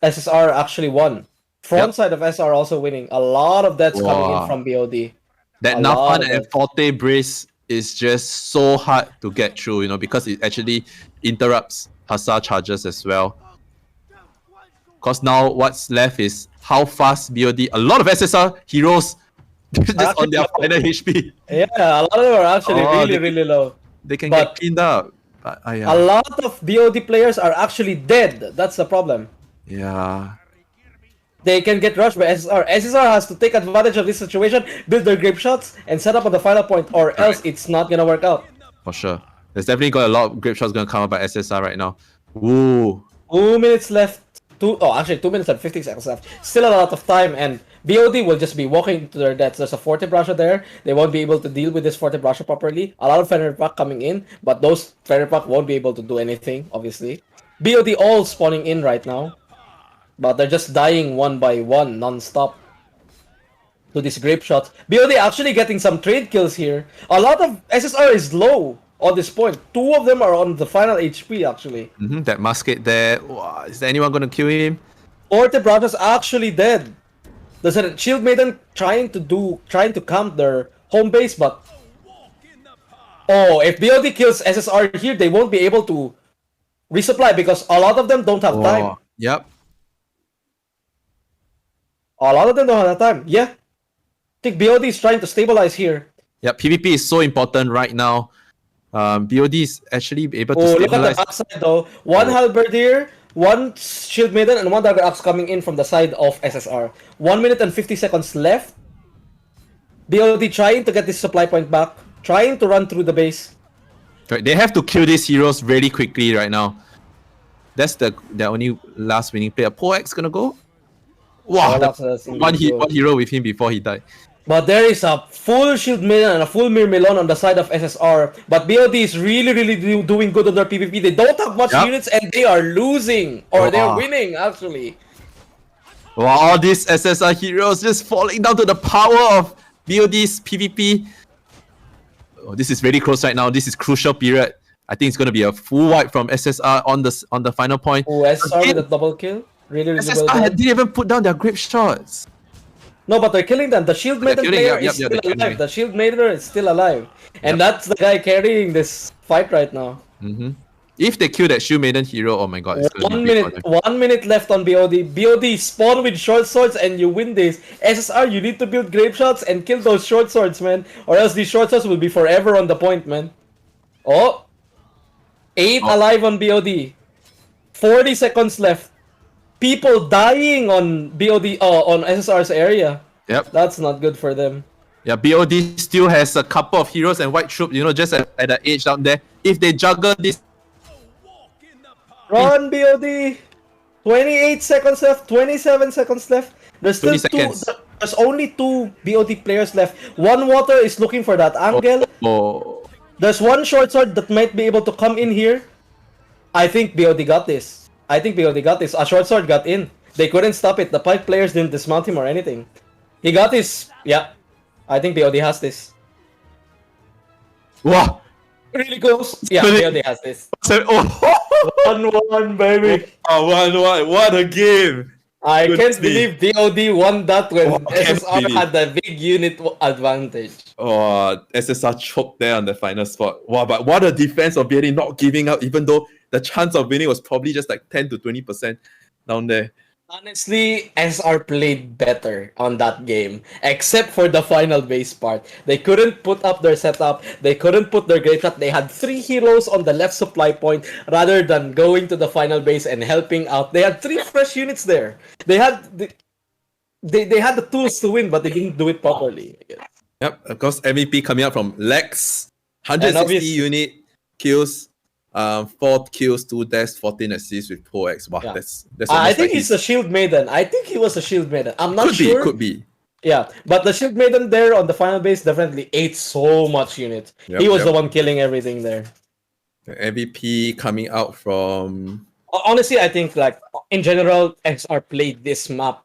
SSR actually won. Front side of SR also winning. A lot of deaths coming in from BOD. That Narfan and Forte brace is just so hard to get through, because it actually interrupts Hussar charges as well. Because now what's left is how fast BOD, a lot of SSR heroes just on their final HP. Yeah, a lot of them are actually really low. They can get cleaned up. But, a lot of BOD players are actually dead. That's the problem. Yeah. They can get rushed by SSR. SSR has to take advantage of this situation, build their grape shots, and set up on the final point, or else it's not gonna work out. For sure. There's definitely got a lot of grape shots gonna come up by SSR right now. Ooh. 2 minutes left. 2 minutes and 50 seconds left. Still a lot of time, and BOD will just be walking to their deaths. There's a Forte Brasha there. They won't be able to deal with this Forte Brasha properly. A lot of Fenrir Pack coming in, but those Fenrir Pack won't be able to do anything, obviously. BOD all spawning in right now. But they're just dying one by one, non-stop. To these grape shots. BOD actually getting some trade kills here. A lot of SSR is low on this point. 2 of them are on the final HP, actually. That musket there. Wow, is there anyone going to kill him? Orte Bravos actually dead. There's a Shield Maiden trying to camp their home base, but if BOD kills SSR here, they won't be able to resupply because a lot of them don't have time. Yep. A lot of them don't have time. Yeah. I think BOD is trying to stabilize here. Yeah, PvP is so important right now. BOD is actually able to Look at stabilize. the backside though. One Halberdier, one Shield Maiden, and one Dagger Axe coming in from the side of SSR. 1 minute and 50 seconds left. BOD trying to get this supply point back. Trying to run through the base. Right, they have to kill these heroes really quickly right now. That's the only last winning player. Poex gonna go? Wow, one hero with him before he died. But there is a full Shield Maiden and a full Mirmilon on the side of SSR. But BOD is really doing good on their PvP. They don't have much units and they are losing. Or they're winning, actually. Wow, all these SSR heroes just falling down to the power of BOD's PvP. Oh, this is really close right now. This is crucial period. I think it's going to be a full wipe from SSR on the final point. Oh, SSR with a double kill. Really SSR well didn't even put down their grip shots. No, but they're killing them. The Shield Maiden player is still alive. The Shield Maiden is still alive. And that's the guy carrying this fight right now. If they kill that Shield Maiden hero, oh my god. It's gonna be 1 minute left on BOD. BOD spawn with short swords and you win this. SSR, you need to build grave shots and kill those short swords, man. Or else these short swords will be forever on the point, man. Oh. 8 alive on BOD. 40 seconds left. People dying on BOD, on SSR's area. Yep. That's not good for them. Yeah, BOD still has a couple of heroes and white troops, just at the edge down there. If they juggle this... Run, BOD! 28 seconds left, 27 seconds left. There's still there's only 2 BOD players left. One water is looking for that angle. There's one short sword that might be able to come in here. I think BOD got this. A short sword got in. They couldn't stop it. The 5 players didn't dismount him or anything. He got this. Yeah. I think BOD has this. Wow. Really close. Yeah, BOD has this. 1-1, baby. 1-1. What a game. I can't believe BOD won that when SSR had the big unit advantage. SSR choked there on the final spot. Wow, but what a defense of BOD not giving up, even though the chance of winning was probably just like 10 to 20% down there. Honestly, SSR played better on that game, except for the final base part. They couldn't put up their setup, they couldn't put their great shot. They had 3 heroes on the left supply point rather than going to the final base and helping out. They had 3 fresh units there. They had the tools to win, but they didn't do it properly. Yep, of course, MVP coming out from Lex. 160 unit kills. 4 kills, 2 deaths, 14 assists with Poex. Wow, that's I think he's a Shield Maiden. I think he was a Shield Maiden. I'm not sure. Could be. Yeah, but the Shield Maiden there on the final base definitely ate so much unit. He was the one killing everything there. The MVP coming out from... Honestly, I think like in general, SSR played this map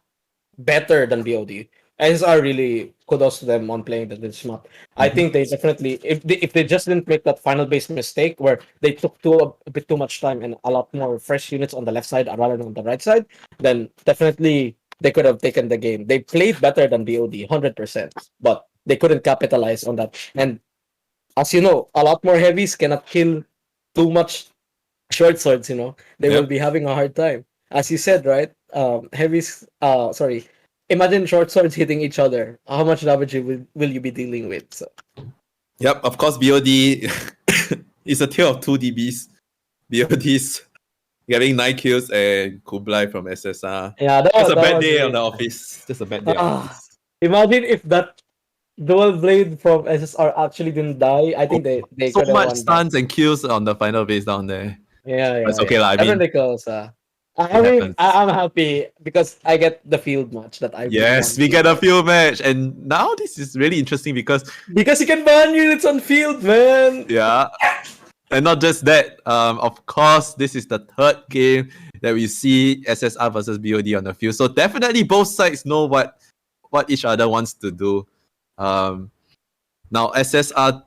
better than BOD. SSR really kudos to them on playing this map. I think they definitely, if they just didn't make that final base mistake where they took a bit too much time and a lot more fresh units on the left side rather than on the right side, then definitely they could have taken the game. They played better than BOD, 100%, but they couldn't capitalize on that. And as you know, a lot more heavies cannot kill too much short swords, They will be having a hard time. As you said, right? Heavies, imagine short swords hitting each other. How much damage will you be dealing with? So. Yep, of course, BOD is a tale of 2 DBs. BOD's getting 9 kills and Kublai from SSR. Yeah, that's a bad day on the office. Just a bad day. Imagine if that dual blade from SSR actually didn't die. I think they so could have much won stuns and kills on the final base down there. Yeah. It's okay, I mean, definitely close. I'm happy because I get the field match that I we get a field match, and now this is really interesting because you can ban units on field, man. Yeah, and not just that. Of course, this is the 3rd game that we see SSR versus BOD on the field. So definitely both sides know what each other wants to do. Now SSR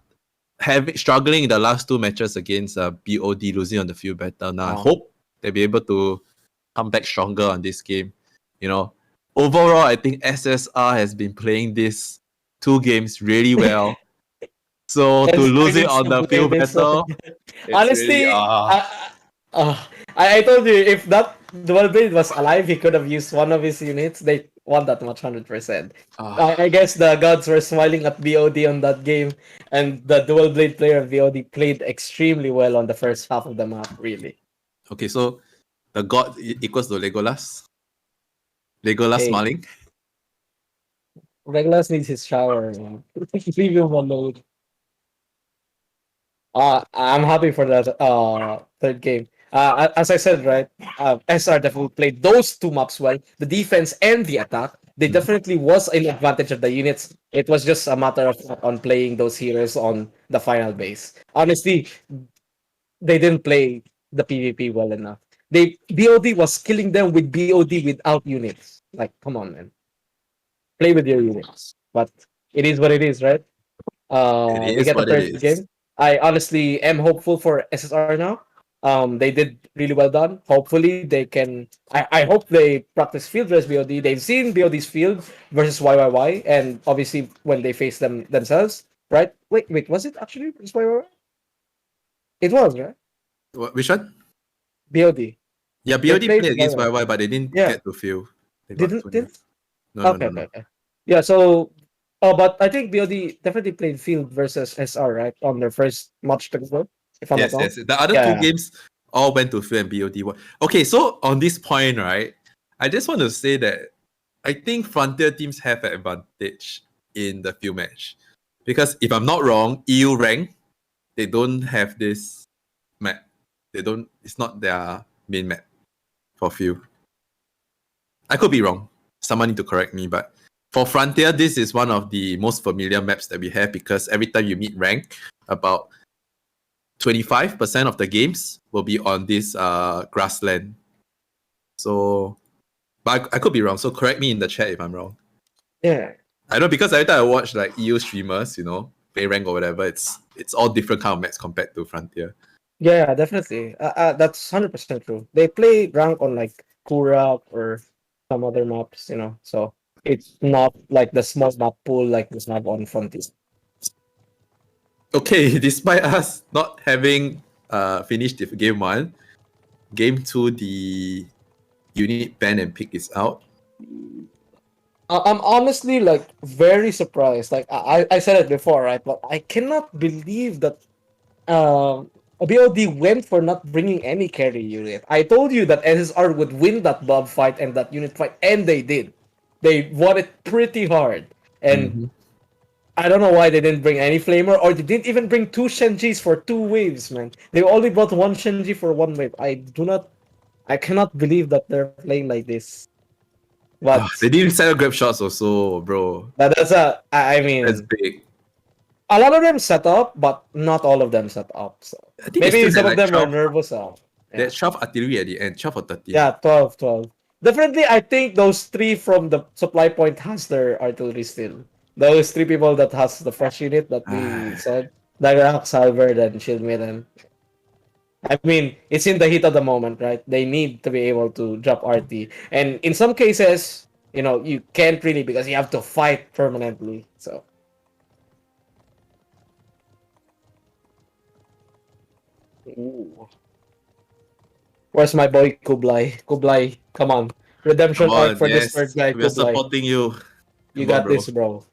struggling in the last 2 matches against BOD, losing on the field battle. Now I hope they'll be able to come back stronger on this game. You know, overall, I think SSR has been playing these 2 games really well. So to SSR lose it needs on to the play field this. battle, it's really Honestly, I told you if that Dual Blade was alive, he could have used one of his units. They won that much 100%. I guess the gods were smiling at BOD on that game, and the Dual Blade player of BOD played extremely well on the first half of the map, really. Okay, so the god equals to Legolas. Legolas Hey, smiling. Regulus needs his shower, man. Leave him alone. I'm happy for that third game. As I said, right, SR definitely played those 2 maps well. The defense and the attack. They definitely was an advantage of the units. It was just a matter of on playing those heroes on the final base. Honestly, they didn't play the PvP well enough. They BOD was killing them with BOD without units. Like, come on, man. Play with your units. But it is what it is, right? It We is get the what it third is. game. I honestly am hopeful for SSR now. They did really well done. Hopefully they can. I hope they practice field versus BOD. They've seen BOD's field versus YYY, and obviously when they face them themselves, right? Wait, was it actually versus YYY? It was, right? Which one? BOD. Yeah, They BOD played played against YYY. YY, but they didn't Yeah, get to field. They got didn't 2-0. didn't. No, no, Okay, no, okay, no. okay. Yeah, so but I think BOD definitely played field versus SR, right? On their first match together, if I'm not Yes, wrong. yes. The other 2 Yeah. games all went to field and BOD won. Okay, so on this point, right, I just want to say that I think Frontier teams have an advantage in the field match. Because if I'm not wrong, EU rank, they don't have this map. It's not their main map for field. I could be wrong. Someone need to correct me, but for Frontier, this is one of the most familiar maps that we have because every time you meet rank, about 25% of the games will be on this grassland. So, but I could be wrong. So correct me in the chat if I'm wrong. Yeah. I know because every time I watch like EU streamers, play rank or whatever, it's all different kind of maps compared to Frontier. Yeah, definitely. That's 100% true. They play rank on like Kurak or some other maps, so it's not like the small map pool like we have on Frontier. Okay, despite us not having finished game 1, game 2 the unit ban and pick is out. I'm honestly like very surprised. Like I said it before, right? But I cannot believe that BOD went for not bringing any carry unit. I told you that SSR would win that Bob fight and that unit fight, and they did. They won it pretty hard. And Mm-hmm. I don't know why they didn't bring any flamer, or they didn't even bring 2 Shenjis for 2 waves, man. They only brought 1 Shenji for 1 wave. I cannot believe that they're playing like this. But They didn't set up grab shots also, bro. that's I That's mean, big. a lot of them set up, but not all of them set up. So I think they maybe still some had of like them were 12. nervous. They Yeah, had 12 artillery at the end, 12 or 13. yeah, 12, 12. Definitely, I think those 3 from the supply point has their artillery still. Those 3 people that has the fresh unit that we said, Dagrak, Salverd, and Shieldmaiden. I mean, it's in the heat of the moment, right? They need to be able to drop RT. And in some cases, you can't really because you have to fight permanently. So, ooh. Where's my boy Kublai? Kublai, come on. Come Redemption arc on, for this third yes. guy, We are Kublai. supporting you. You Come on, got bro. this, bro.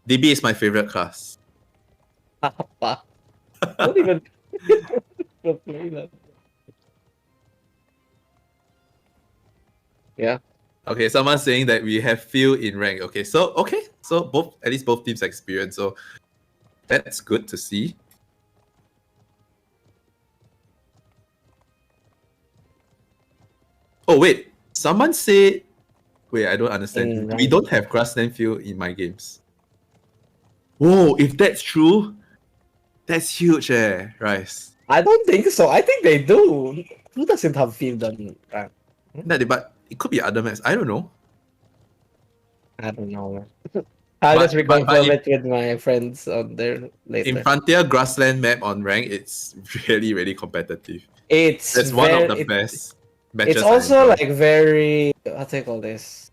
DB is my favorite class. Don't even play that. Yeah. Okay, someone's saying that we have few in rank. So at least both teams experience. So that's good to see. Oh wait, someone say, wait, I don't understand. We don't have grassland field in my games. Whoa, if that's true, that's huge, Rice. I don't think so. I think they do. Who doesn't have field on rank? But it could be other maps. I don't know. I don't know. I'll just reconfirm it with my friends on there later. In Frontier grassland map on rank, it's really, really competitive. It's That's one of the best. matches. It's I also enjoy. like very, what do you call this?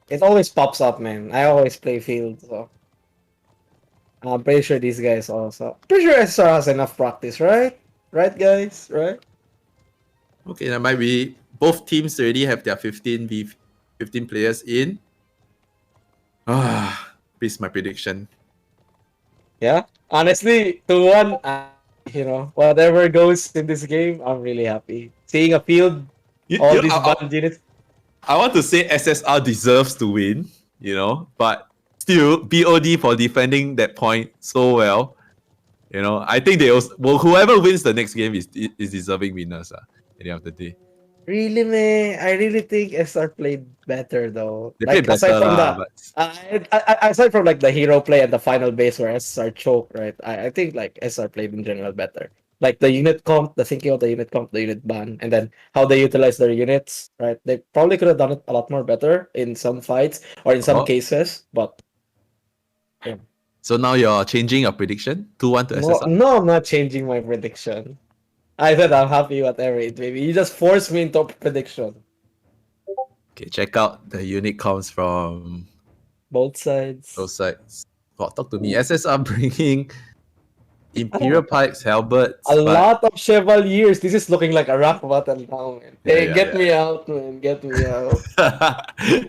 It always pops up, man. I always play field, so I'm pretty sure these guys also. Pretty sure SR has enough practice, right? Right, guys? Right? Okay, that might be both teams already have their 15 players in. Ah, this is my prediction. Yeah. Honestly, 2-1, whatever goes in this game, I'm really happy. Seeing a field, all these I, band units. I want to say SSR deserves to win, but still BOD for defending that point so well. I think they also, well, whoever wins the next game is deserving winners at the end of the day. Really, man, I really think SR played better though. They Like played better lah, but aside from like the hero play and the final base where SR choke, right? I think like SR played in general better. Like the unit comp, the thinking of the unit comp, the unit ban, and then how they utilize their units, right? They probably could have done it a lot more better in some fights or in some oh, cases, but yeah. so now you're changing your prediction 2-1 to No, SSR. no, I'm not changing my prediction. I said I'm happy whatever it may be. You just forced me into a prediction. Okay, check out the unit comps from Both sides. those sides. Oh, talk to me. SSR bringing Imperial Pikes, Halberds, A but lot of Chevaliers. This is looking like a rock bottom now, man. Hey, yeah, get yeah. me out, man. Get me out.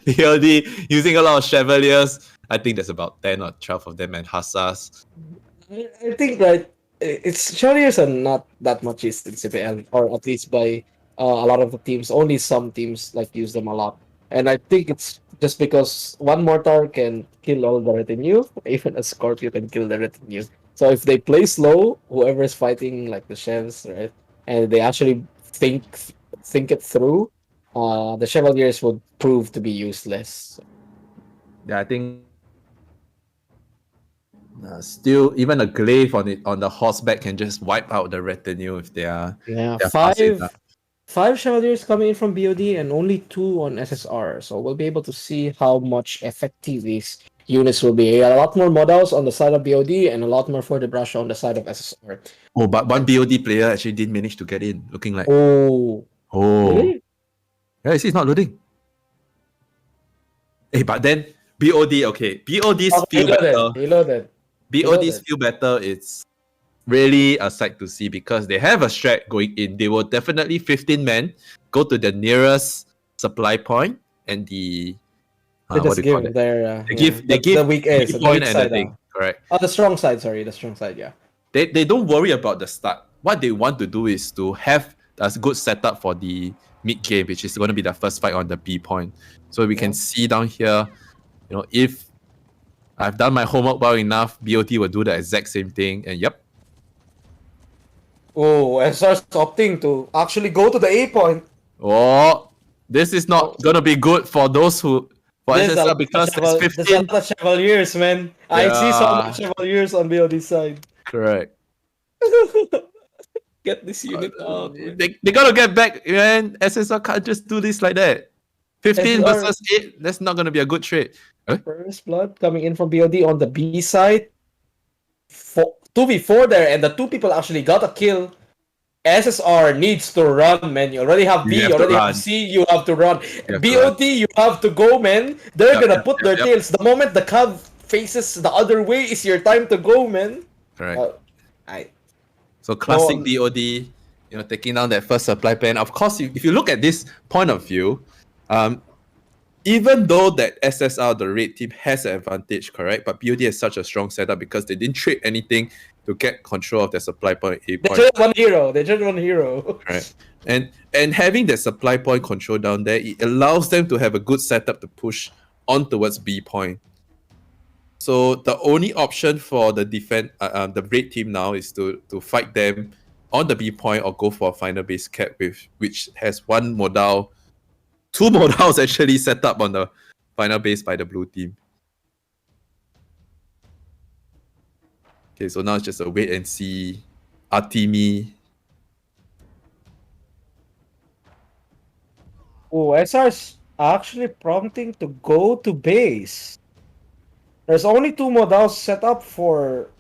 BOD using a lot of Chevaliers. I think there's about 10 or 12 of them and Hussars. I think right. It's Chevaliers are not that much used in CBL, or at least by a lot of the teams. Only some teams like use them a lot, and I think it's just because one mortar can kill all the retinue. Even a Scorpio can kill the retinue. So if they play slow, whoever is fighting like the Chevs, right, and they actually think it through, the Chevaliers would prove to be useless. Yeah, I think still even a glaive on the horseback can just wipe out the retinue if Yeah, they're fast enough. five Chevaliers coming in from BOD and only two on SSR. So we'll be able to see how much effective these units will be. A lot more models on the side of BOD and a lot more for the brush on the side of SSR. Oh, but one BOD player actually did manage to get in, looking like. Oh, really? Yeah, you see, it's not loading. Hey, but then BOD, okay, BOD's Oh, feel better. he loaded. BOD's feel better. It's really a sight to see because they have a strat going in. They will definitely 15 men go to the nearest supply point and the They what just do you call give it? their They give the weak ace, B the point weak and the side. thing. Correct. Oh, the strong side. Sorry, the strong side. Yeah. They don't worry about the start. What they want to do is to have a good setup for the mid game, which is going to be the first fight on the B point. So we can see down here, if I've done my homework well enough, BOT will do the exact same thing. And yep. Oh, SR's opting to actually go to the A point. Oh, this is not going to be good for those for SSR because there's There's a 15. lot of Chevaliers, man. I see so much Yeah, Chevaliers on BOD side. correct. Get this unit out, man. They got to get back, man. SSR can't just do this like that. 15 SSR versus 8, that's not going to be a good trade. first blood coming in from BOD on the B side. 2v4 there, and the two people actually got a kill. SSR needs to run, man. You already have B, you already have C, you have to run. BOD, you have to go, man. They're gonna put their tails. The moment the Cav faces the other way, is your time to go, man. Correct. So classic BOD, taking down that first supply plan. Of course, if you look at this point of view, even though that SSR, the red team, has an advantage, correct? But BOD has such a strong setup because they didn't trade anything to get control of their supply point. They just one hero. They just one hero. Right. And having that supply point control down there, it allows them to have a good setup to push on towards B point. So the only option for the the red team now is to fight them on the B point or go for a final base cap which has two modals actually set up on the final base by the blue team. Okay, so now it's just a wait and see. Artemi. Oh, SR's actually prompting to go to base. There's only two modals set up for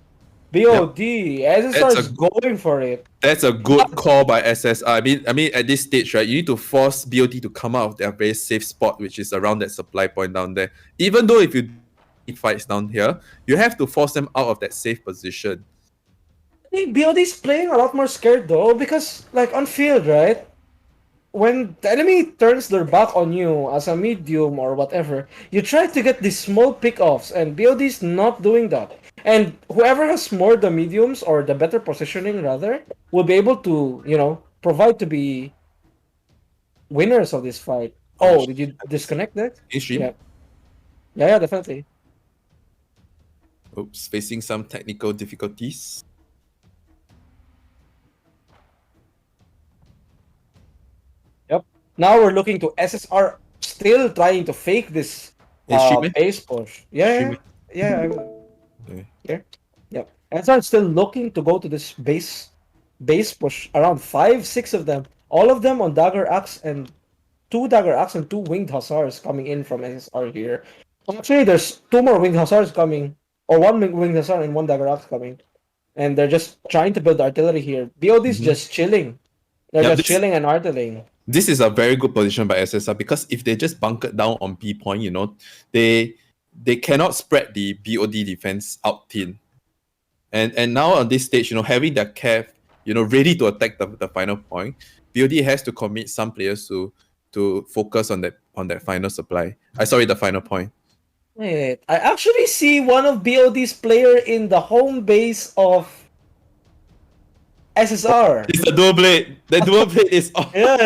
BOD. SSR That's is a going for it. That's a good call by SSR. I mean, at this stage, right, you need to force BOD to come out of their very safe spot, which is around that supply point down there. Even though if you need fights down here, you have to force them out of that safe position. I think BOD's playing a lot more scared though, because like on field, right? When the enemy turns their back on you as a medium or whatever, you try to get these small pick-offs, and BOD's not doing that. And whoever has more the mediums or the better positioning rather will be able to, provide to be winners of this fight. Oh, Oh, did you disconnect that? in stream. Yeah. Yeah, definitely. Oops, facing some technical difficulties. Yep. Now we're looking to SSR still trying to fake this In stream, base push. Yeah, stream. yeah, yeah. Okay. Yeah. Yep. SSR still looking to go to this base push. Around 5, 6 of them. All of them on dagger axe and 2 dagger axe and 2 winged hussars coming in from SSR here. Actually, there's 2 more winged hussars coming, or 1 winged hussar and 1 dagger axe coming, and they're just trying to build artillery here. BOD's just chilling. They're Yep, just chilling and artillerying. This is a very good position by SSR because if they just bunkered down on B point, they cannot spread the BOD defense out thin. And now on this stage, having their cav, ready to attack the final point, BOD has to commit some players to focus on that final supply. The final point. Wait, I actually see one of BOD's player in the home base of SSR. It's a dual blade. The dual blade is off. Yeah,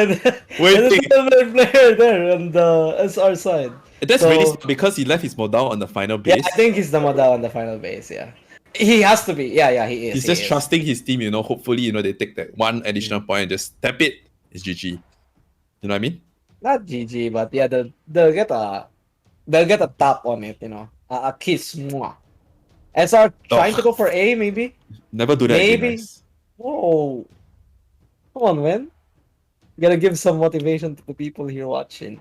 Waiting. there's a player there on the SR side. That's So- really smart because he left his modal on the final Yeah, base. I think he's the model on the final base. Yeah, he has to be. Yeah, he is. He's he just is. trusting his team, hopefully, they take that one additional point and just tap it. It's GG. You know what I mean? Not GG, but yeah, they'll get a tap on it. A kiss. Mwah. SR trying to go for A, maybe. Never do that again, Maybe. guys. Whoa, come on, man. Gotta give some motivation to the people here watching.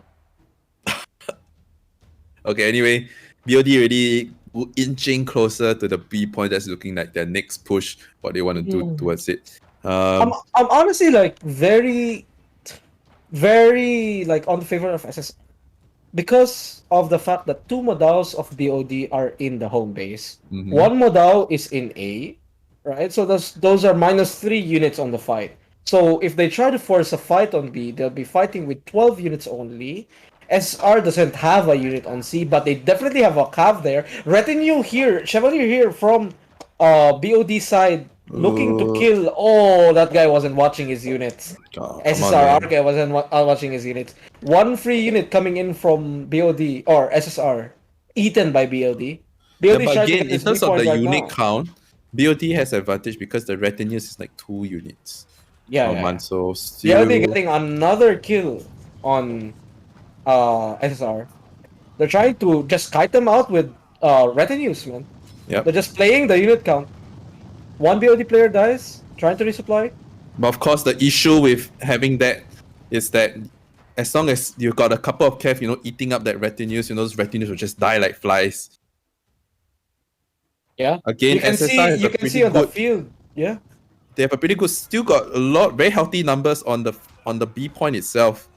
Okay, anyway, BOD already inching closer to the B point. That's looking like their next push, what they want to do towards it. I'm honestly like very like on the favor of SS because of the fact that 2 modals of BOD are in the home base. Mhm. 1 modal is in A, right? So those are -3 units on the fight. So if they try to force a fight on B, they'll be fighting with 12 units only. SR doesn't have a unit on C, but they definitely have a cav there. Retinue here, Chevalier here from BOD side, looking to kill. Oh, that guy wasn't watching his units. Oh, come on, SSR man. guy wasn't watching his units. 1 free unit coming in from BOD or SSR, eaten by BOD. BOD But trying to again, get in this terms B of point the right unit now. count, BOD has advantage because the retinues is like 2 units Yeah, per yeah. month. So BOD still, getting another kill on SSR. They're trying to just kite them out with retinues, man. Yep. They're just playing the unit count. 1 BOD player dies, trying to resupply. But of course, the issue with having that is that as long as you've got a couple of cav, eating up that retinues, those retinues will just die like flies. Yeah. Again, you can SSR see has a you can pretty see on the good- field. Yeah. They have a pretty good, still got a lot, very healthy numbers on the B point itself.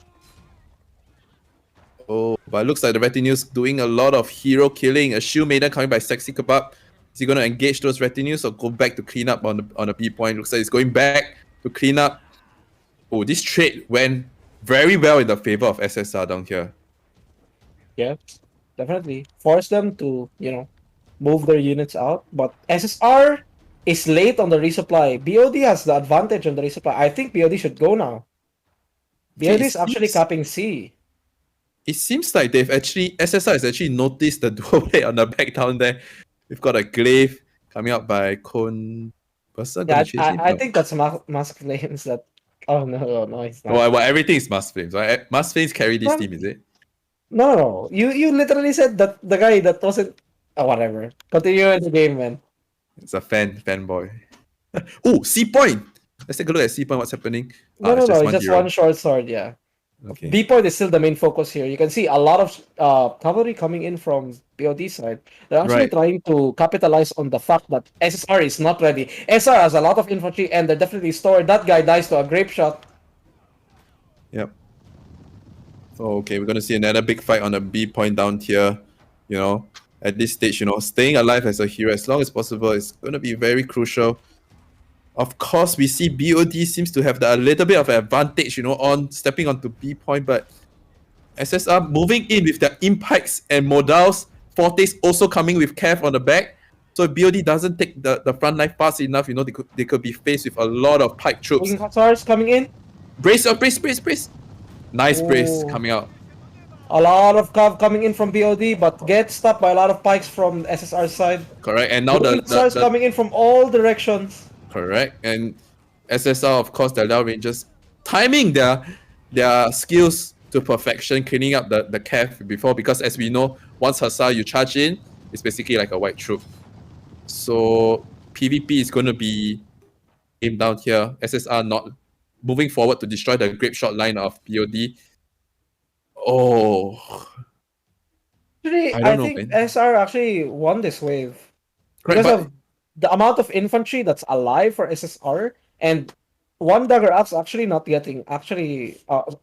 Oh, but it looks like the retinues doing a lot of hero killing. A shield maiden coming by Sexy Kebab. Is he gonna engage those retinues or go back to clean up on the B point? Looks like he's going back to clean up. Oh, this trade went very well in the favor of SSR down here. Yeah. Definitely. Force them to, move their units out. But SSR is late on the resupply. BOD has the advantage on the resupply. I think BOD should go now. BOD is actually capping C. It seems like SSR has actually noticed the dual blade on the back down there. We've got a glaive coming out by Cone. Person Yeah, gonna chase him? I No. think that's Mask Flames that. Oh, no, it's not. Well, everything is Mask Flames, right? Mask Flames carry this team, is it? No. You literally said that the guy that wasn't. Oh, whatever. Continue in the game, man. It's a fanboy. Oh, C point. Let's take a look at C point. What's happening? No. It's It's one just hero. one short sword, yeah. Okay. B point is still the main focus here. You can see a lot of cavalry coming in from BOD side. They're actually Right. trying to capitalize on the fact that SSR is not ready. SR has a lot of infantry and they're definitely stored. That guy dies to a grape shot. Yep. So, okay, we're gonna see another big fight on the B point down here. You know, at this stage, staying alive as a hero as long as possible is gonna be very crucial. Of course, we see BOD seems to have a little bit of advantage, on stepping onto B point, but SSR moving in with their impikes and modals, Fortes also coming with Cav on the back. So if BOD doesn't take the front line fast enough, they could be faced with a lot of pike troops. Hussars coming in. Brace up, brace. Nice brace Oh, coming out. a lot of cav coming in from BOD, but get stopped by a lot of pikes from SSR side. Correct. And now Hussars coming in from all directions. correct. And SSR, of course, their Lao Rangers timing their skills to perfection, cleaning up the cav before, because as we know, once Hussar you charge in, it's basically like a white troop. So PvP is going to be aimed down here. SSR not moving forward to destroy the grape shot line of BOD. Oh, Actually, I I don't know, think man. SR actually won this wave Correct, because but of the amount of infantry that's alive for SSR and one dagger axe actually not getting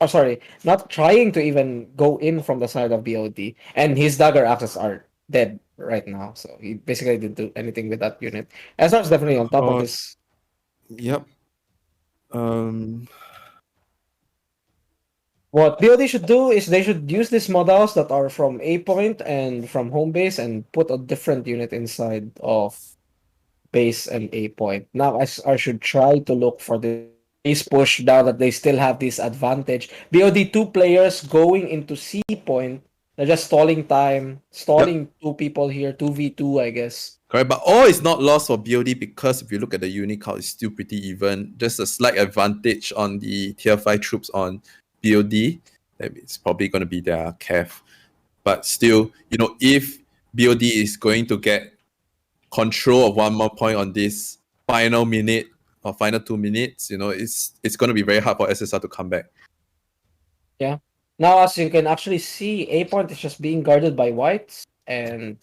sorry, not trying to even go in from the side of BOD, and his dagger axes are dead right now, so he basically didn't do anything with that unit. SR is definitely on top of this. yep. Um, What BOD should do is they should use these models that are from A point and from home base and put a different unit inside of base and A point. Now I should try to look for this base push now that they still have this advantage. BOD two players going into C point. They're just stalling time, yep. stalling two people here, 2v2, I guess. Correct, but all is not lost for BOD because if you look at the unit count, it's still pretty even. Just a slight advantage on the tier 5 troops on BOD. It's probably going to be their cav. But still, if BOD is going to get control of one more point on this final minute or final 2 minutes, it's going to be very hard for SSR to come back. Yeah. Now, as you can actually see, A point is just being guarded by whites, and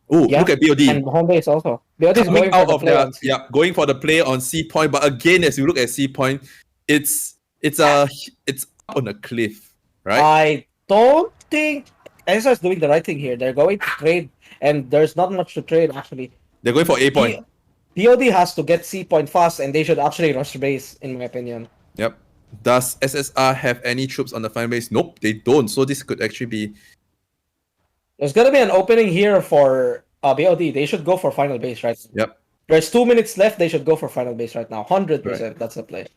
Oh, yeah, look at BOD. and home base also. BOD is Coming going for out the of play their on C. going for the play on C point, but again, as you look at C point, it's up on a cliff, right? I don't think SSR is doing the right thing here. They're going to trade, and there's not much to trade actually. They're going for A point. BOD has to get C point fast, and they should actually rush base, in my opinion. Yep. Does SSR have any troops on the final base? Nope, they don't. So this could actually be. There's gonna be an opening here for BOD. They should go for final base, right? Yep. There's 2 minutes left. They should go for final base right now. 100%. Right. That's the play.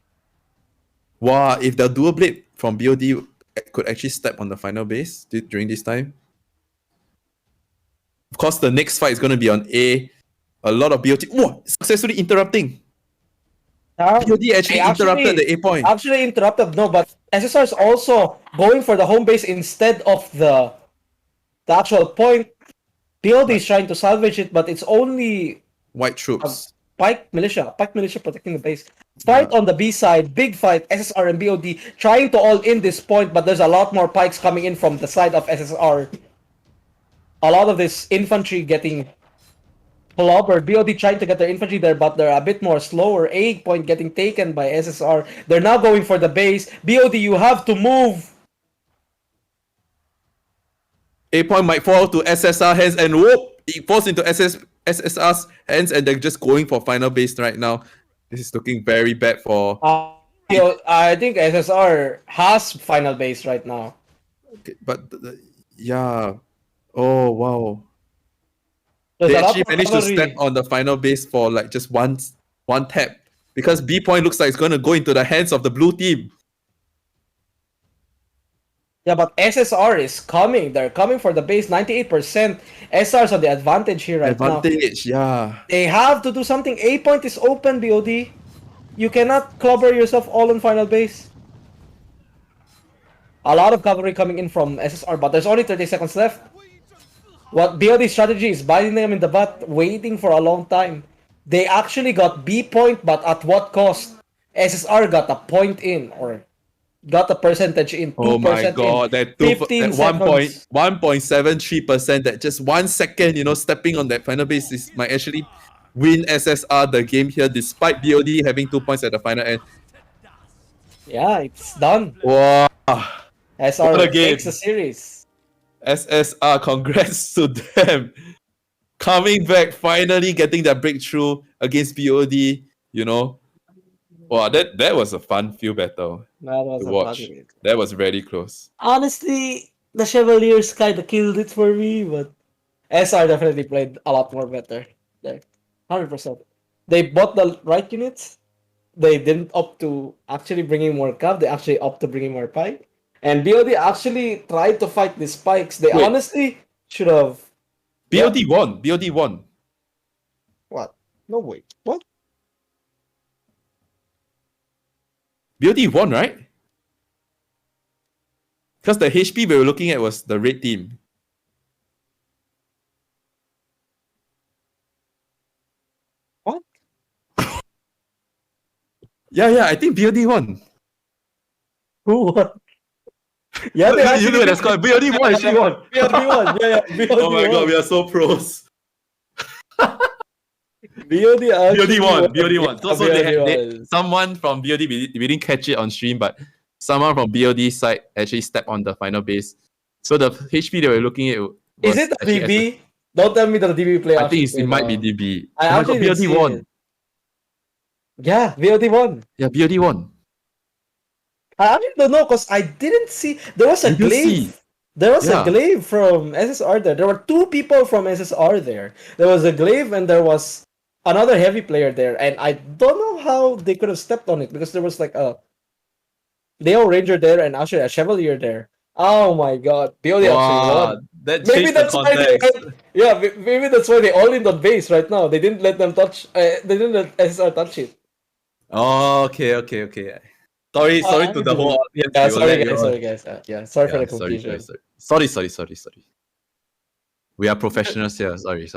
Wow, if the dual blade from BOD could actually step on the final base during this time. Of course, the next fight is going to be on A. A lot of BOD. Whoa, successfully interrupting. BOD actually interrupted the A point. Actually interrupted, no, but SSR is also going for the home base instead of the actual point. BOD is trying to salvage it, but it's only White troops. Pike militia protecting the base. Fight on the B side, big fight, SSR and BOD trying to all in this point, but there's a lot more pikes coming in from the side of SSR. A lot of this infantry getting clobbered. BOD trying to get their infantry there, but they're a bit more slower. A point getting taken by SSR. They're now going for the base. BOD, you have to move. A point might fall to SSR hands, and whoop, it falls into SSR's hands, and they're just going for final base right now. This is looking very bad for. I think SSR has final base right now. Okay, but yeah. Oh wow. There's They a lot actually more managed to cavalry. step on the final base for like just one tap, because B point looks like it's going to go into the hands of the blue team. Yeah, but SSR is coming. They're coming for the base. 98%. SR's on the advantage here right now. Advantage, yeah. They have to do something. A point is open, BOD. You cannot clobber yourself all on final base. A lot of cavalry coming in from SSR, but there's only 30 seconds left. What BOD's strategy is biting them in the butt, waiting for a long time. They actually got B point, but at what cost? SSR got a point in, or got a percentage in, 2% Oh my in, god, that 15 that seconds. 1.73%, that just 1 second, stepping on that final base might actually win SSR the game here, despite BOD having 2 points at the final end. Yeah, it's done. Wow, what a SR takes the game. series. SSR, congrats to them. Coming back, finally getting that breakthrough against BOD, Wow, that was a fun field battle That was to a fun watch. game. That was very close. Honestly, the Chevaliers kind of killed it for me, but SR definitely played a lot more better there. 100%. They bought the right units. They didn't opt to actually bringing more cap. They actually opt to bringing more pike. And BOD actually tried to fight the spikes. They Wait, honestly should have. BOD Yeah. won. BOD won. What? No way. What? BOD won, right? Because the HP we were looking at was the red team. What? Yeah, I think BOD won. Who won? Yeah, they you actually look at the score. BOD won. She won. BOD won. Yeah, BOD Oh my god, we are so pros. BOD actually BOD won. BOD won. Yeah, So they won. someone from BOD, we didn't catch it on stream, but someone from BOD side actually stepped on the final base. So the HP they were looking at was Is it the actually DB? Don't tell me that the DB player. I think it might be DB. I Oh my actually god, didn't BOD see won. it. Yeah, BOD won. Yeah, BOD won. I actually don't know because I didn't see. There was a You didn't glaive. see. There was Yeah. a glaive from SSR there. There were 2 people from SSR there. There was a glaive and there was another heavy player there. And I don't know how they could have stepped on it because there was like a Leo Ranger there and actually a Chevalier there. Oh my god. BOD actually won. That Maybe changed the that's why they context. yeah, maybe that's why they all in the base right now. They didn't let them touch. They didn't let SSR touch it. Oh, okay. Sorry to the whole audience. Yeah, We will let you all- sorry guys. Yeah, sorry for the sorry, confusion. sorry. We are professionals here. Sorry.